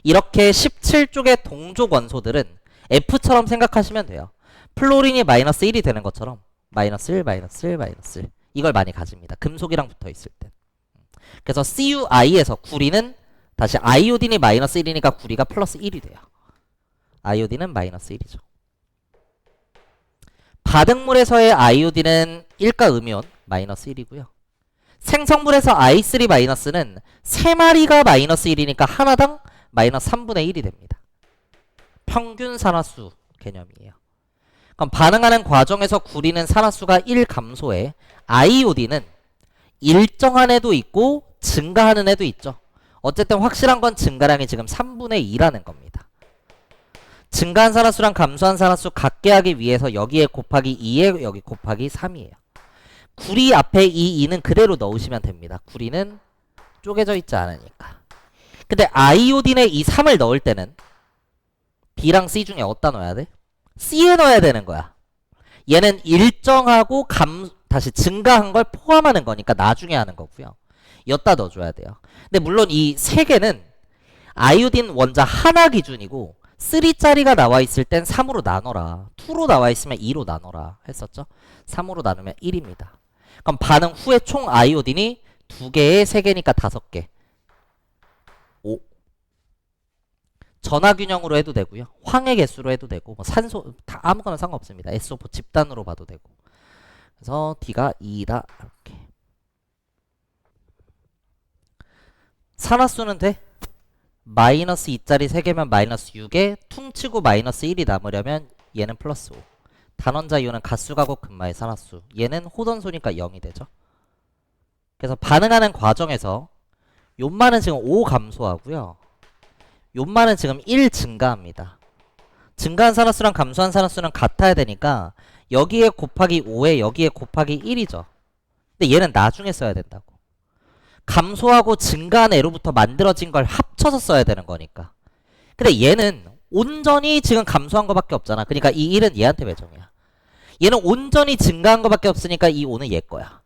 이렇게 17쪽의 동족 원소들은 F처럼 생각하시면 돼요. 플로린이 마이너스 1이 되는 것처럼 마이너스 1, 마이너스 1, 마이너스 1 이걸 많이 가집니다. 금속이랑 붙어있을 때. 그래서 CuI에서 구리는 다시 아이오딘이 마이너스 1이니까 구리가 플러스 1이 돼요. 아이오딘은 마이너스 1이죠. 바득물에서의 아이오딘은 1가 음이온 마이너스 1이고요. 생성물에서 I3 마이너스는 3마리가 마이너스 1이니까 하나당 마이너스 3분의 1이 됩니다. 평균 산화수 개념이에요. 그럼 반응하는 과정에서 구리는 산화수가 1 감소해 아이오딘은 일정한 애도 있고 증가하는 애도 있죠. 어쨌든 확실한 건 증가량이 지금 3분의 2라는 겁니다. 증가한 산화수랑 감소한 산화수 같게 하기 위해서 여기에 곱하기 2에 여기 곱하기 3이에요. 구리 앞에 이 2는 그대로 넣으시면 됩니다. 구리는 쪼개져 있지 않으니까. 근데 아이오딘에 이 3을 넣을 때는 B랑 C 중에 어디다 넣어야 돼? C에 넣어야 되는 거야. 얘는 일정하고 다시 증가한 걸 포함하는 거니까 나중에 하는 거고요. 여기다 넣어줘야 돼요. 근데 물론 이 세 개는 아이오딘 원자 하나 기준이고 3짜리가 나와 있을 땐 3으로 나눠라. 2로 나와 있으면 2로 나눠라 했었죠. 3으로 나누면 1입니다. 그럼 반응 후에 총 아이오딘이 2개에 3개니까 5개. 5. 전화균형으로 해도 되고요. 황의 개수로 해도 되고 뭐 산소 다 아무거나 상관없습니다. SO4 집단으로 봐도 되고. 그래서 D가 2다. 이렇게. 산화수는 돼? 마이너스 2짜리 3개면 마이너스 6에 퉁치고 마이너스 1이 남으려면 얘는 플러스 5. 단원자 이온은 가수가고 금마의 산화수. 얘는 호던소니까 0이 되죠. 그래서 반응하는 과정에서 요만은 지금 5 감소하고요. 요만은 지금 1 증가합니다. 증가한 산화수랑 감소한 산화수는 같아야 되니까 여기에 곱하기 5에 여기에 곱하기 1이죠. 근데 얘는 나중에 써야 된다고. 감소하고 증가한 애로부터 만들어진 걸 합쳐서 써야 되는 거니까. 근데 얘는 온전히 지금 감소한 거밖에 없잖아. 그러니까 이 1은 얘한테 배정이야. 얘는 온전히 증가한 거밖에 없으니까 이 5는 얘 거야.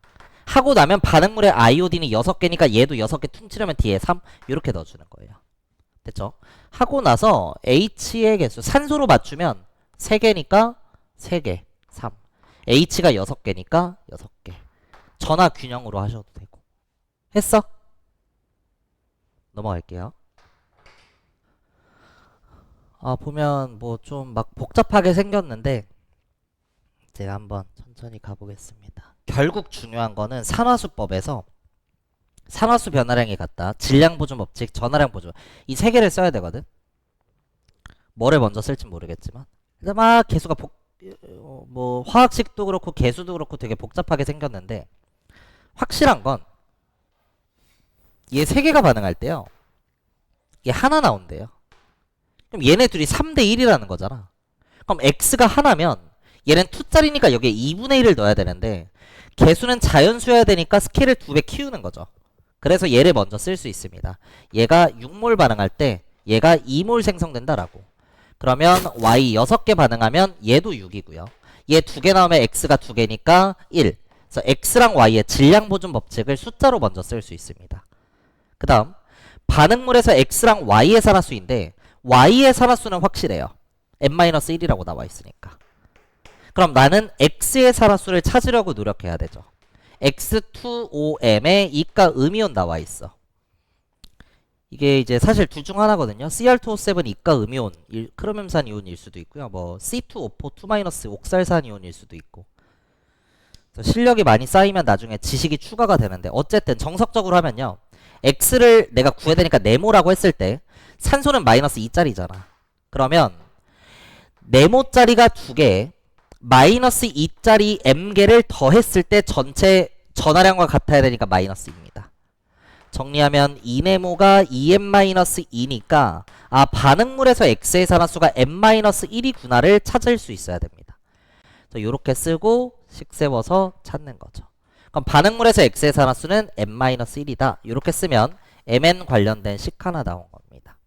하고 나면 반응물에 아이오딘이 6개니까 얘도 6개 퉁치려면 뒤에 3 이렇게 넣어주는 거예요. 됐죠? 하고 나서 H의 개수 산소로 맞추면 3개니까 3개 3 H가 6개니까 6개 전화 균형으로 하셔도 되고. 했어? 넘어갈게요. 보면 뭐 좀 막 복잡하게 생겼는데 제가 한번 천천히 가보겠습니다. 결국 중요한 거는 산화수법에서 산화수 변화량이 같다. 질량 보존 법칙, 전화량 보존. 이 세 개를 써야 되거든. 뭐를 먼저 쓸지 모르겠지만. 근데 막 개수가 뭐 화학식도 그렇고 개수도 그렇고 되게 복잡하게 생겼는데 확실한 건 얘 세 개가 반응할 때요. 얘 하나 나온대요. 그럼 얘네 둘이 3대 1이라는 거잖아. 그럼 x가 하나면 얘는 2짜리니까 여기에 2분의 1을 넣어야 되는데 개수는 자연수여야 되니까 스케일을 2배 키우는 거죠. 그래서 얘를 먼저 쓸 수 있습니다. 얘가 6몰 반응할 때 얘가 2몰 생성된다라고. 그러면 y 6개 반응하면 얘도 6이고요. 얘 2개 나오면 x가 2개니까 1. 그래서 x랑 y의 질량 보존 법칙을 숫자로 먼저 쓸 수 있습니다. 그 다음 반응물에서 x랑 y의 산화수인데 y의 산화수는 확실해요. n-1이라고 나와 있으니까. 그럼 나는 x의 산화수를 찾으려고 노력해야 되죠. X2OM에 이가 음이온 나와 있어. 이게 이제 사실 둘 중 하나거든요. Cr2O7 이가 음이온, 크로뮴산 이온일 수도 있고요. 뭐 C2O4 2- 옥살산 이온일 수도 있고. 실력이 많이 쌓이면 나중에 지식이 추가가 되는데 어쨌든 정석적으로 하면요. X를 내가 구해야 되니까 네모라고 했을 때 산소는 마이너스 2짜리잖아. 그러면 네모짜리가 2개, 마이너스 2짜리 m개를 더했을 때 전체 전하량과 같아야 되니까 마이너스입니다. 정리하면 2네모가 2m-2니까 아 반응물에서 x의 산화수가 m-1이구나를 찾을 수 있어야 됩니다. 이렇게 쓰고 식 세워서 찾는 거죠. 그럼 반응물에서 x의 산화수는 m-1이다. 이렇게 쓰면 mn 관련된 식 하나 나온 겁니다.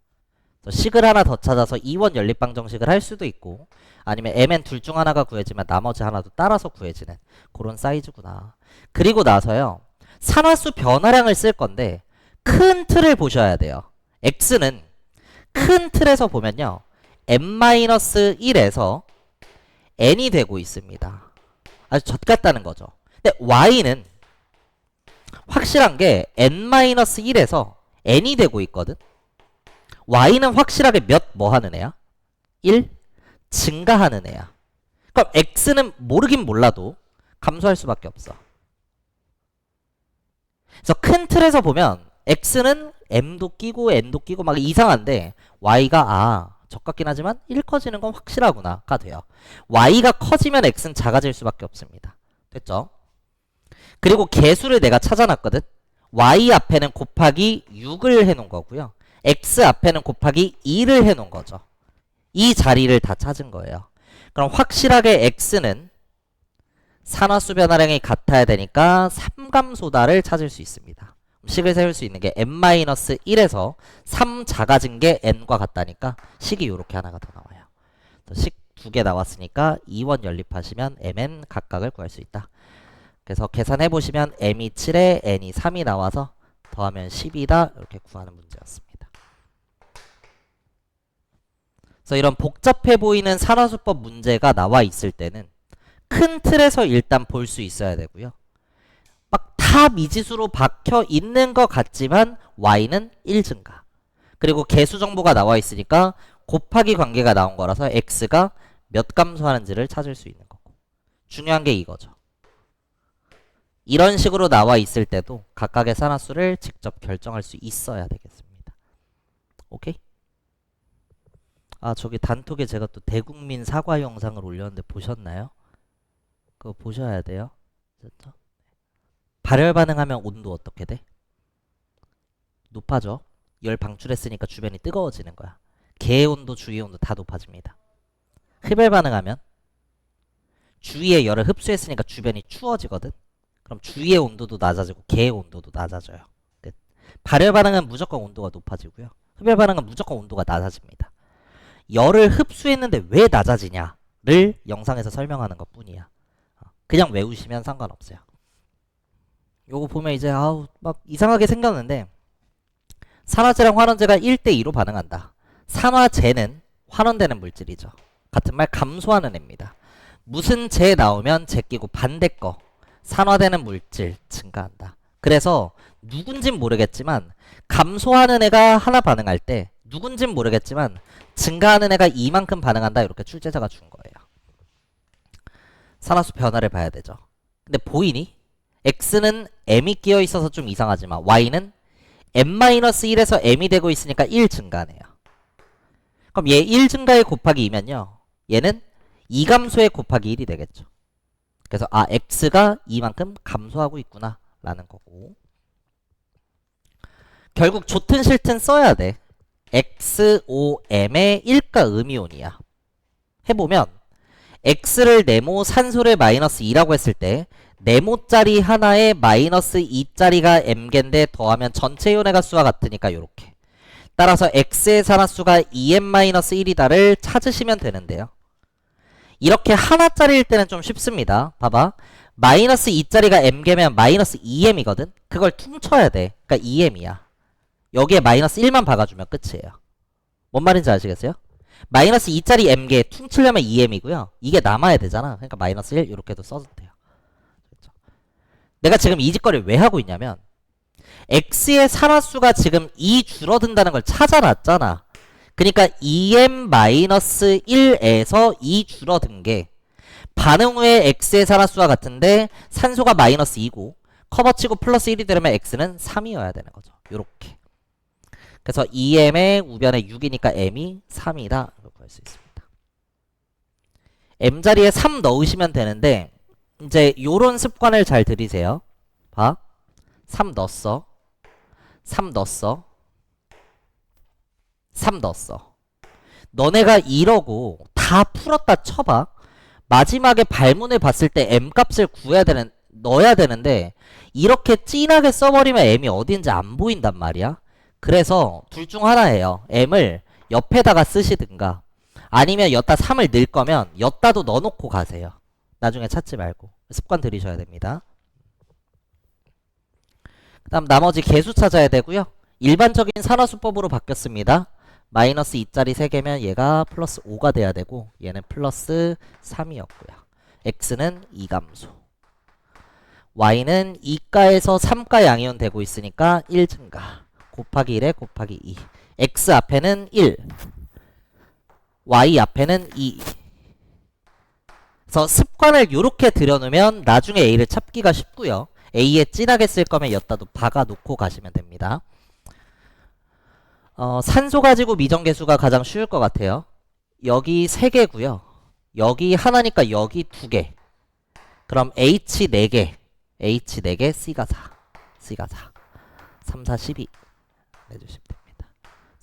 식을 하나 더 찾아서 이원 연립방정식을 할 수도 있고 아니면 mn 둘 중 하나가 구해지면 나머지 하나도 따라서 구해지는 그런 사이즈구나. 그리고 나서요. 산화수 변화량을 쓸 건데 큰 틀을 보셔야 돼요. x는 큰 틀에서 보면요. m-1에서 n이 되고 있습니다. 아주 젖같다는 거죠. 근데 y는 확실한 게 n-1에서 n이 되고 있거든. y는 확실하게 뭐 하는 애야? 1 증가하는 애야. 그럼 x는 모르긴 몰라도 감소할 수밖에 없어. 그래서 큰 틀에서 보면 x는 m도 끼고 n도 끼고 막 이상한데 y가 적같긴 하지만 1 커지는 건 확실하구나가 돼요. y가 커지면 x는 작아질 수밖에 없습니다. 됐죠? 그리고 개수를 내가 찾아놨거든. y 앞에는 곱하기 6을 해놓은 거고요. x 앞에는 곱하기 2를 해놓은 거죠. 이 자리를 다 찾은 거예요. 그럼 확실하게 x는 산화수 변화량이 같아야 되니까 3감소다를 찾을 수 있습니다. 식을 세울 수 있는 게 n-1에서 3 작아진 게 n과 같다니까 식이 이렇게 하나가 더 나와요. 식 2개 나왔으니까 2원 연립하시면 mn 각각을 구할 수 있다. 그래서 계산해보시면 m이 7에 n이 3이 나와서 더하면 10이다. 이렇게 구하는 문제였습니다. 그래서 이런 복잡해 보이는 산화수법 문제가 나와 있을 때는 큰 틀에서 일단 볼 수 있어야 되고요. 막 다 미지수로 박혀 있는 것 같지만 y는 1 증가. 그리고 개수 정보가 나와 있으니까 곱하기 관계가 나온 거라서 x가 몇 감소하는지를 찾을 수 있는 거고. 중요한 게 이거죠. 이런 식으로 나와 있을 때도 각각의 산화수를 직접 결정할 수 있어야 되겠습니다. 오케이? 저기 단톡에 제가 또 대국민 사과 영상을 올렸는데 보셨나요? 그거 보셔야 돼요. 됐죠? 발열 반응하면 온도 어떻게 돼? 높아져. 열 방출했으니까 주변이 뜨거워지는 거야. 개의 온도, 주위의 온도 다 높아집니다. 흡열 반응하면 주위의 열을 흡수했으니까 주변이 추워지거든. 그럼 주위의 온도도 낮아지고 개의 온도도 낮아져요. 끝. 발열 반응은 무조건 온도가 높아지고요. 흡열 반응은 무조건 온도가 낮아집니다. 열을 흡수했는데 왜 낮아지냐를 영상에서 설명하는 것 뿐이야. 그냥 외우시면 상관없어요. 요거 보면 이제 막 이상하게 생겼는데 산화제랑 환원제가 1대2로 반응한다. 산화제는 환원되는 물질이죠. 같은 말 감소하는 애입니다. 무슨 제 나오면 제 끼고 반대 거 산화되는 물질 증가한다. 그래서 누군진 모르겠지만 감소하는 애가 하나 반응할 때 누군진 모르겠지만 증가하는 애가 이만큼 반응한다. 이렇게 출제자가 준 거예요. 산화수 변화를 봐야 되죠. 근데 보이니? x는 m이 끼어 있어서 좀 이상하지만 y는 m-1에서 m이 되고 있으니까 1 증가네요. 그럼 얘 1 증가에 곱하기 2면요. 얘는 2감소에 곱하기 1이 되겠죠. 그래서 x가 이만큼 감소하고 있구나 라는 거고. 결국 좋든 싫든 써야 돼. XOM의 1가 음이온이야. 해보면 x를 네모 산소를 마이너스 2라고 했을 때 네모짜리 하나에 마이너스 2짜리가 m개인데 더하면 전체 이온의 가수와 같으니까 요렇게. 따라서 x의 산화수가 2m-1이다를 찾으시면 되는데요. 이렇게 하나짜리일 때는 좀 쉽습니다. 봐봐. 마이너스 2짜리가 m개면 마이너스 2m이거든? 그걸 퉁쳐야 돼. 그러니까 2m이야. 여기에 마이너스 1만 박아주면 끝이에요. 뭔 말인지 아시겠어요? 마이너스 2짜리 m개 퉁치려면 2m이고요. 이게 남아야 되잖아. 그러니까 마이너스 1 이렇게도 써도 돼요. 그렇죠? 내가 지금 이 짓거리를 왜 하고 있냐면 x의 산화수가 지금 2 줄어든다는 걸 찾아놨잖아. 그러니까 2m-1에서 2 줄어든 게 반응 후에 x의 산화수와 같은데 산소가 마이너스 2고 커버치고 플러스 1이 되려면 x는 3이어야 되는 거죠. 요렇게. 그래서 2m의 우변에 6이니까 m이 3이다. 이렇게 할 수 있습니다. m자리에 3 넣으시면 되는데 이제 요런 습관을 잘 들이세요. 봐. 3 넣었어. 3 넣었어. 3 넣었어. 너네가 이러고 다 풀었다 쳐봐. 마지막에 발문을 봤을 때 m값을 넣어야 되는데 이렇게 진하게 써버리면 m이 어딘지 안 보인단 말이야. 그래서 둘 중 하나예요. m을 옆에다가 쓰시든가 아니면 여기다 3을 넣을 거면 여기다도 넣어놓고 가세요. 나중에 찾지 말고. 습관 들이셔야 됩니다. 그 다음 나머지 개수 찾아야 되고요. 일반적인 산화수법으로 바뀌었습니다. 마이너스 2짜리 3개면 얘가 플러스 5가 돼야 되고 얘는 플러스 3이었고요. x는 2감소. y는 2가에서 3가 양이온 되고 있으니까 1 증가. 곱하기 1에 곱하기 2. x 앞에는 1. y 앞에는 2. 그래서 습관을 이렇게 들여놓으면 나중에 a를 찾기가 쉽고요. a에 진하게 쓸 거면 여기다도 박아놓고 가시면 됩니다. 산소 가지고 미정계수가 가장 쉬울 것 같아요. 여기 3개고요. 여기 하나니까 여기 2개. 그럼 H 4개. H 4개, C가 4. C가 4. 3, 4, 12 내주시면 됩니다.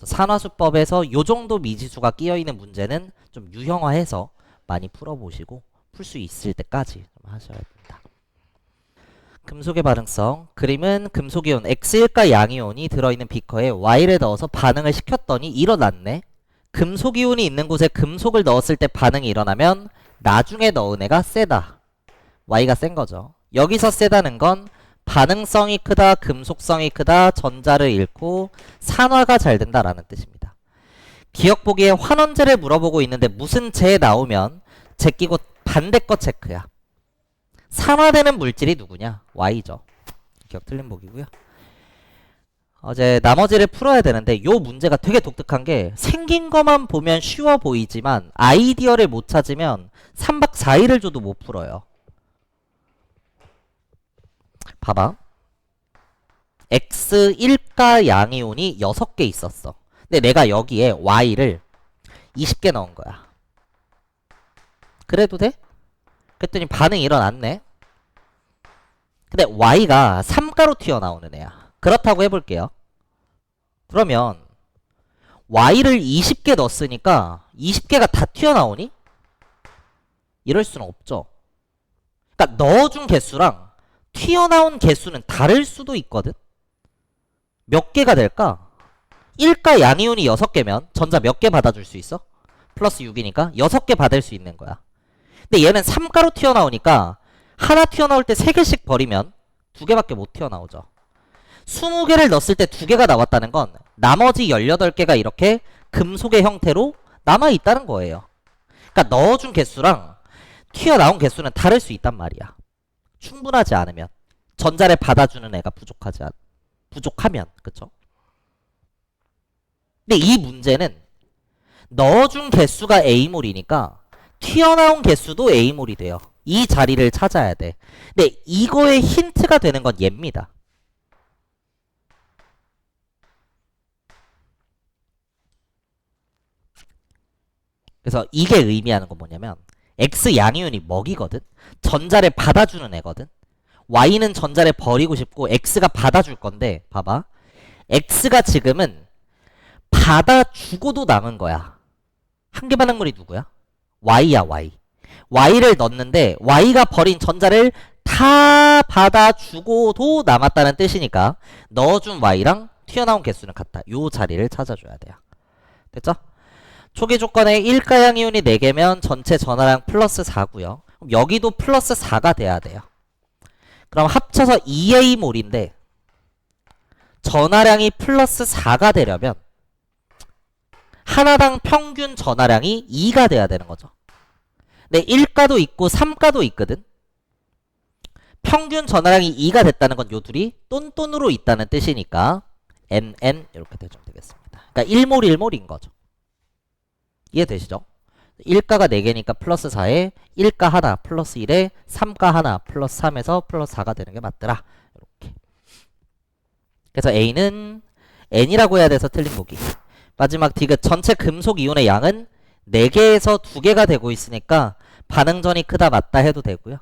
산화수법에서 요 정도 미지수가 끼어있는 문제는 좀 유형화해서 많이 풀어보시고 풀 수 있을 때까지 좀 하셔야 됩니다. 금속의 반응성. 그림은 금속이온 X일가 양이온이 들어있는 비커에 Y를 넣어서 반응을 시켰더니 일어났네. 금속이온이 있는 곳에 금속을 넣었을 때 반응이 일어나면 나중에 넣은 애가 세다. Y가 센 거죠. 여기서 세다는 건 반응성이 크다, 금속성이 크다, 전자를 잃고 산화가 잘 된다라는 뜻입니다. 기억보기에 환원제를 물어보고 있는데 무슨 제 나오면 제끼고 반대 거 체크야. 산화되는 물질이 누구냐? Y죠. 기억 틀린 보기고요. 이제 나머지를 풀어야 되는데 요 문제가 되게 독특한 게 생긴 것만 보면 쉬워 보이지만 아이디어를 못 찾으면 3박 4일을 줘도 못 풀어요. 봐봐. X1가 양이온이 6개 있었어. 근데 내가 여기에 Y를 20개 넣은 거야. 그래도 돼? 그랬더니 반응이 일어났네. 근데 Y가 3가로 튀어나오는 애야. 그렇다고 해볼게요. 그러면 Y를 20개 넣었으니까 20개가 다 튀어나오니? 이럴 수는 없죠. 그러니까 넣어준 개수랑 튀어나온 개수는 다를 수도 있거든. 몇 개가 될까? 1가 양이온이 6개면 전자 몇 개 받아줄 수 있어? 플러스 6이니까 6개 받을 수 있는 거야. 근데 얘는 3가로 튀어나오니까 하나 튀어나올 때 3개씩 버리면 2개밖에 못 튀어나오죠. 20개를 넣었을 때 2개가 나왔다는 건 나머지 18개가 이렇게 금속의 형태로 남아있다는 거예요. 그러니까 넣어준 개수랑 튀어나온 개수는 다를 수 있단 말이야. 충분하지 않으면. 전자를 받아주는 애가 부족하면. 그쵸? 근데 이 문제는 넣어준 개수가 A몰이니까 튀어나온 개수도 A몰이 돼요. 이 자리를 찾아야 돼. 근데 이거의 힌트가 되는 건 얘입니다. 그래서 이게 의미하는 건 뭐냐면 X 양이온이 먹이거든. 전자를 받아주는 애거든. Y는 전자를 버리고 싶고 X가 받아줄 건데 봐봐. X가 지금은 받아주고도 남은 거야. 한계 반응물이 누구야? Y야 Y. Y를 넣었는데 Y가 버린 전자를 다 받아주고도 남았다는 뜻이니까 넣어준 Y랑 튀어나온 개수는 같다. 요 자리를 찾아줘야 돼요. 됐죠? 초기 조건에 1가양 이온이 4개면 전체 전하량 플러스 4고요. 그럼 여기도 플러스 4가 돼야 돼요. 그럼 합쳐서 2A몰인데 전하량이 플러스 4가 되려면 하나당 평균 전하량이 2가 돼야 되는 거죠. 근데 1가도 있고 3가도 있거든. 평균 전하량이 2가 됐다는 건 요 둘이 똔똔으로 있다는 뜻이니까 NN 이렇게 대주면 되겠습니다. 그러니까 1몰 1몰인 거죠. 이해되시죠? 1가가 4개니까 플러스 4에 1가 하나 플러스 1에 3가 하나 플러스 3에서 플러스 4가 되는 게 맞더라. 이렇게. 그래서 A는 N이라고 해야 돼서 틀린 보기. 마지막 디귿 전체 금속 이온의 양은 4개에서 2개가 되고 있으니까 반응전이 크다 맞다 해도 되고요.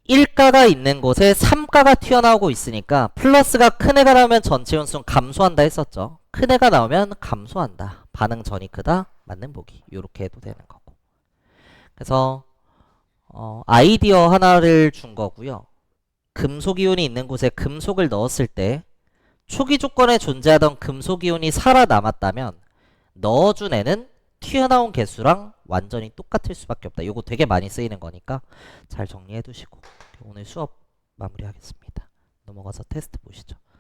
1가가 있는 곳에 3가가 튀어나오고 있으니까 플러스가 큰 애가 나오면 전체 연수는 감소한다 했었죠. 큰 애가 나오면 감소한다. 반응전이 크다 맞는 보기. 이렇게 해도 되는 거고. 그래서 아이디어 하나를 준 거고요. 금속 이온이 있는 곳에 금속을 넣었을 때 초기 조건에 존재하던 금속 이온이 살아남았다면 넣어준 애는 튀어나온 개수랑 완전히 똑같을 수밖에 없다. 이거 되게 많이 쓰이는 거니까 잘 정리해 두시고 오늘 수업 마무리하겠습니다. 넘어가서 테스트 보시죠.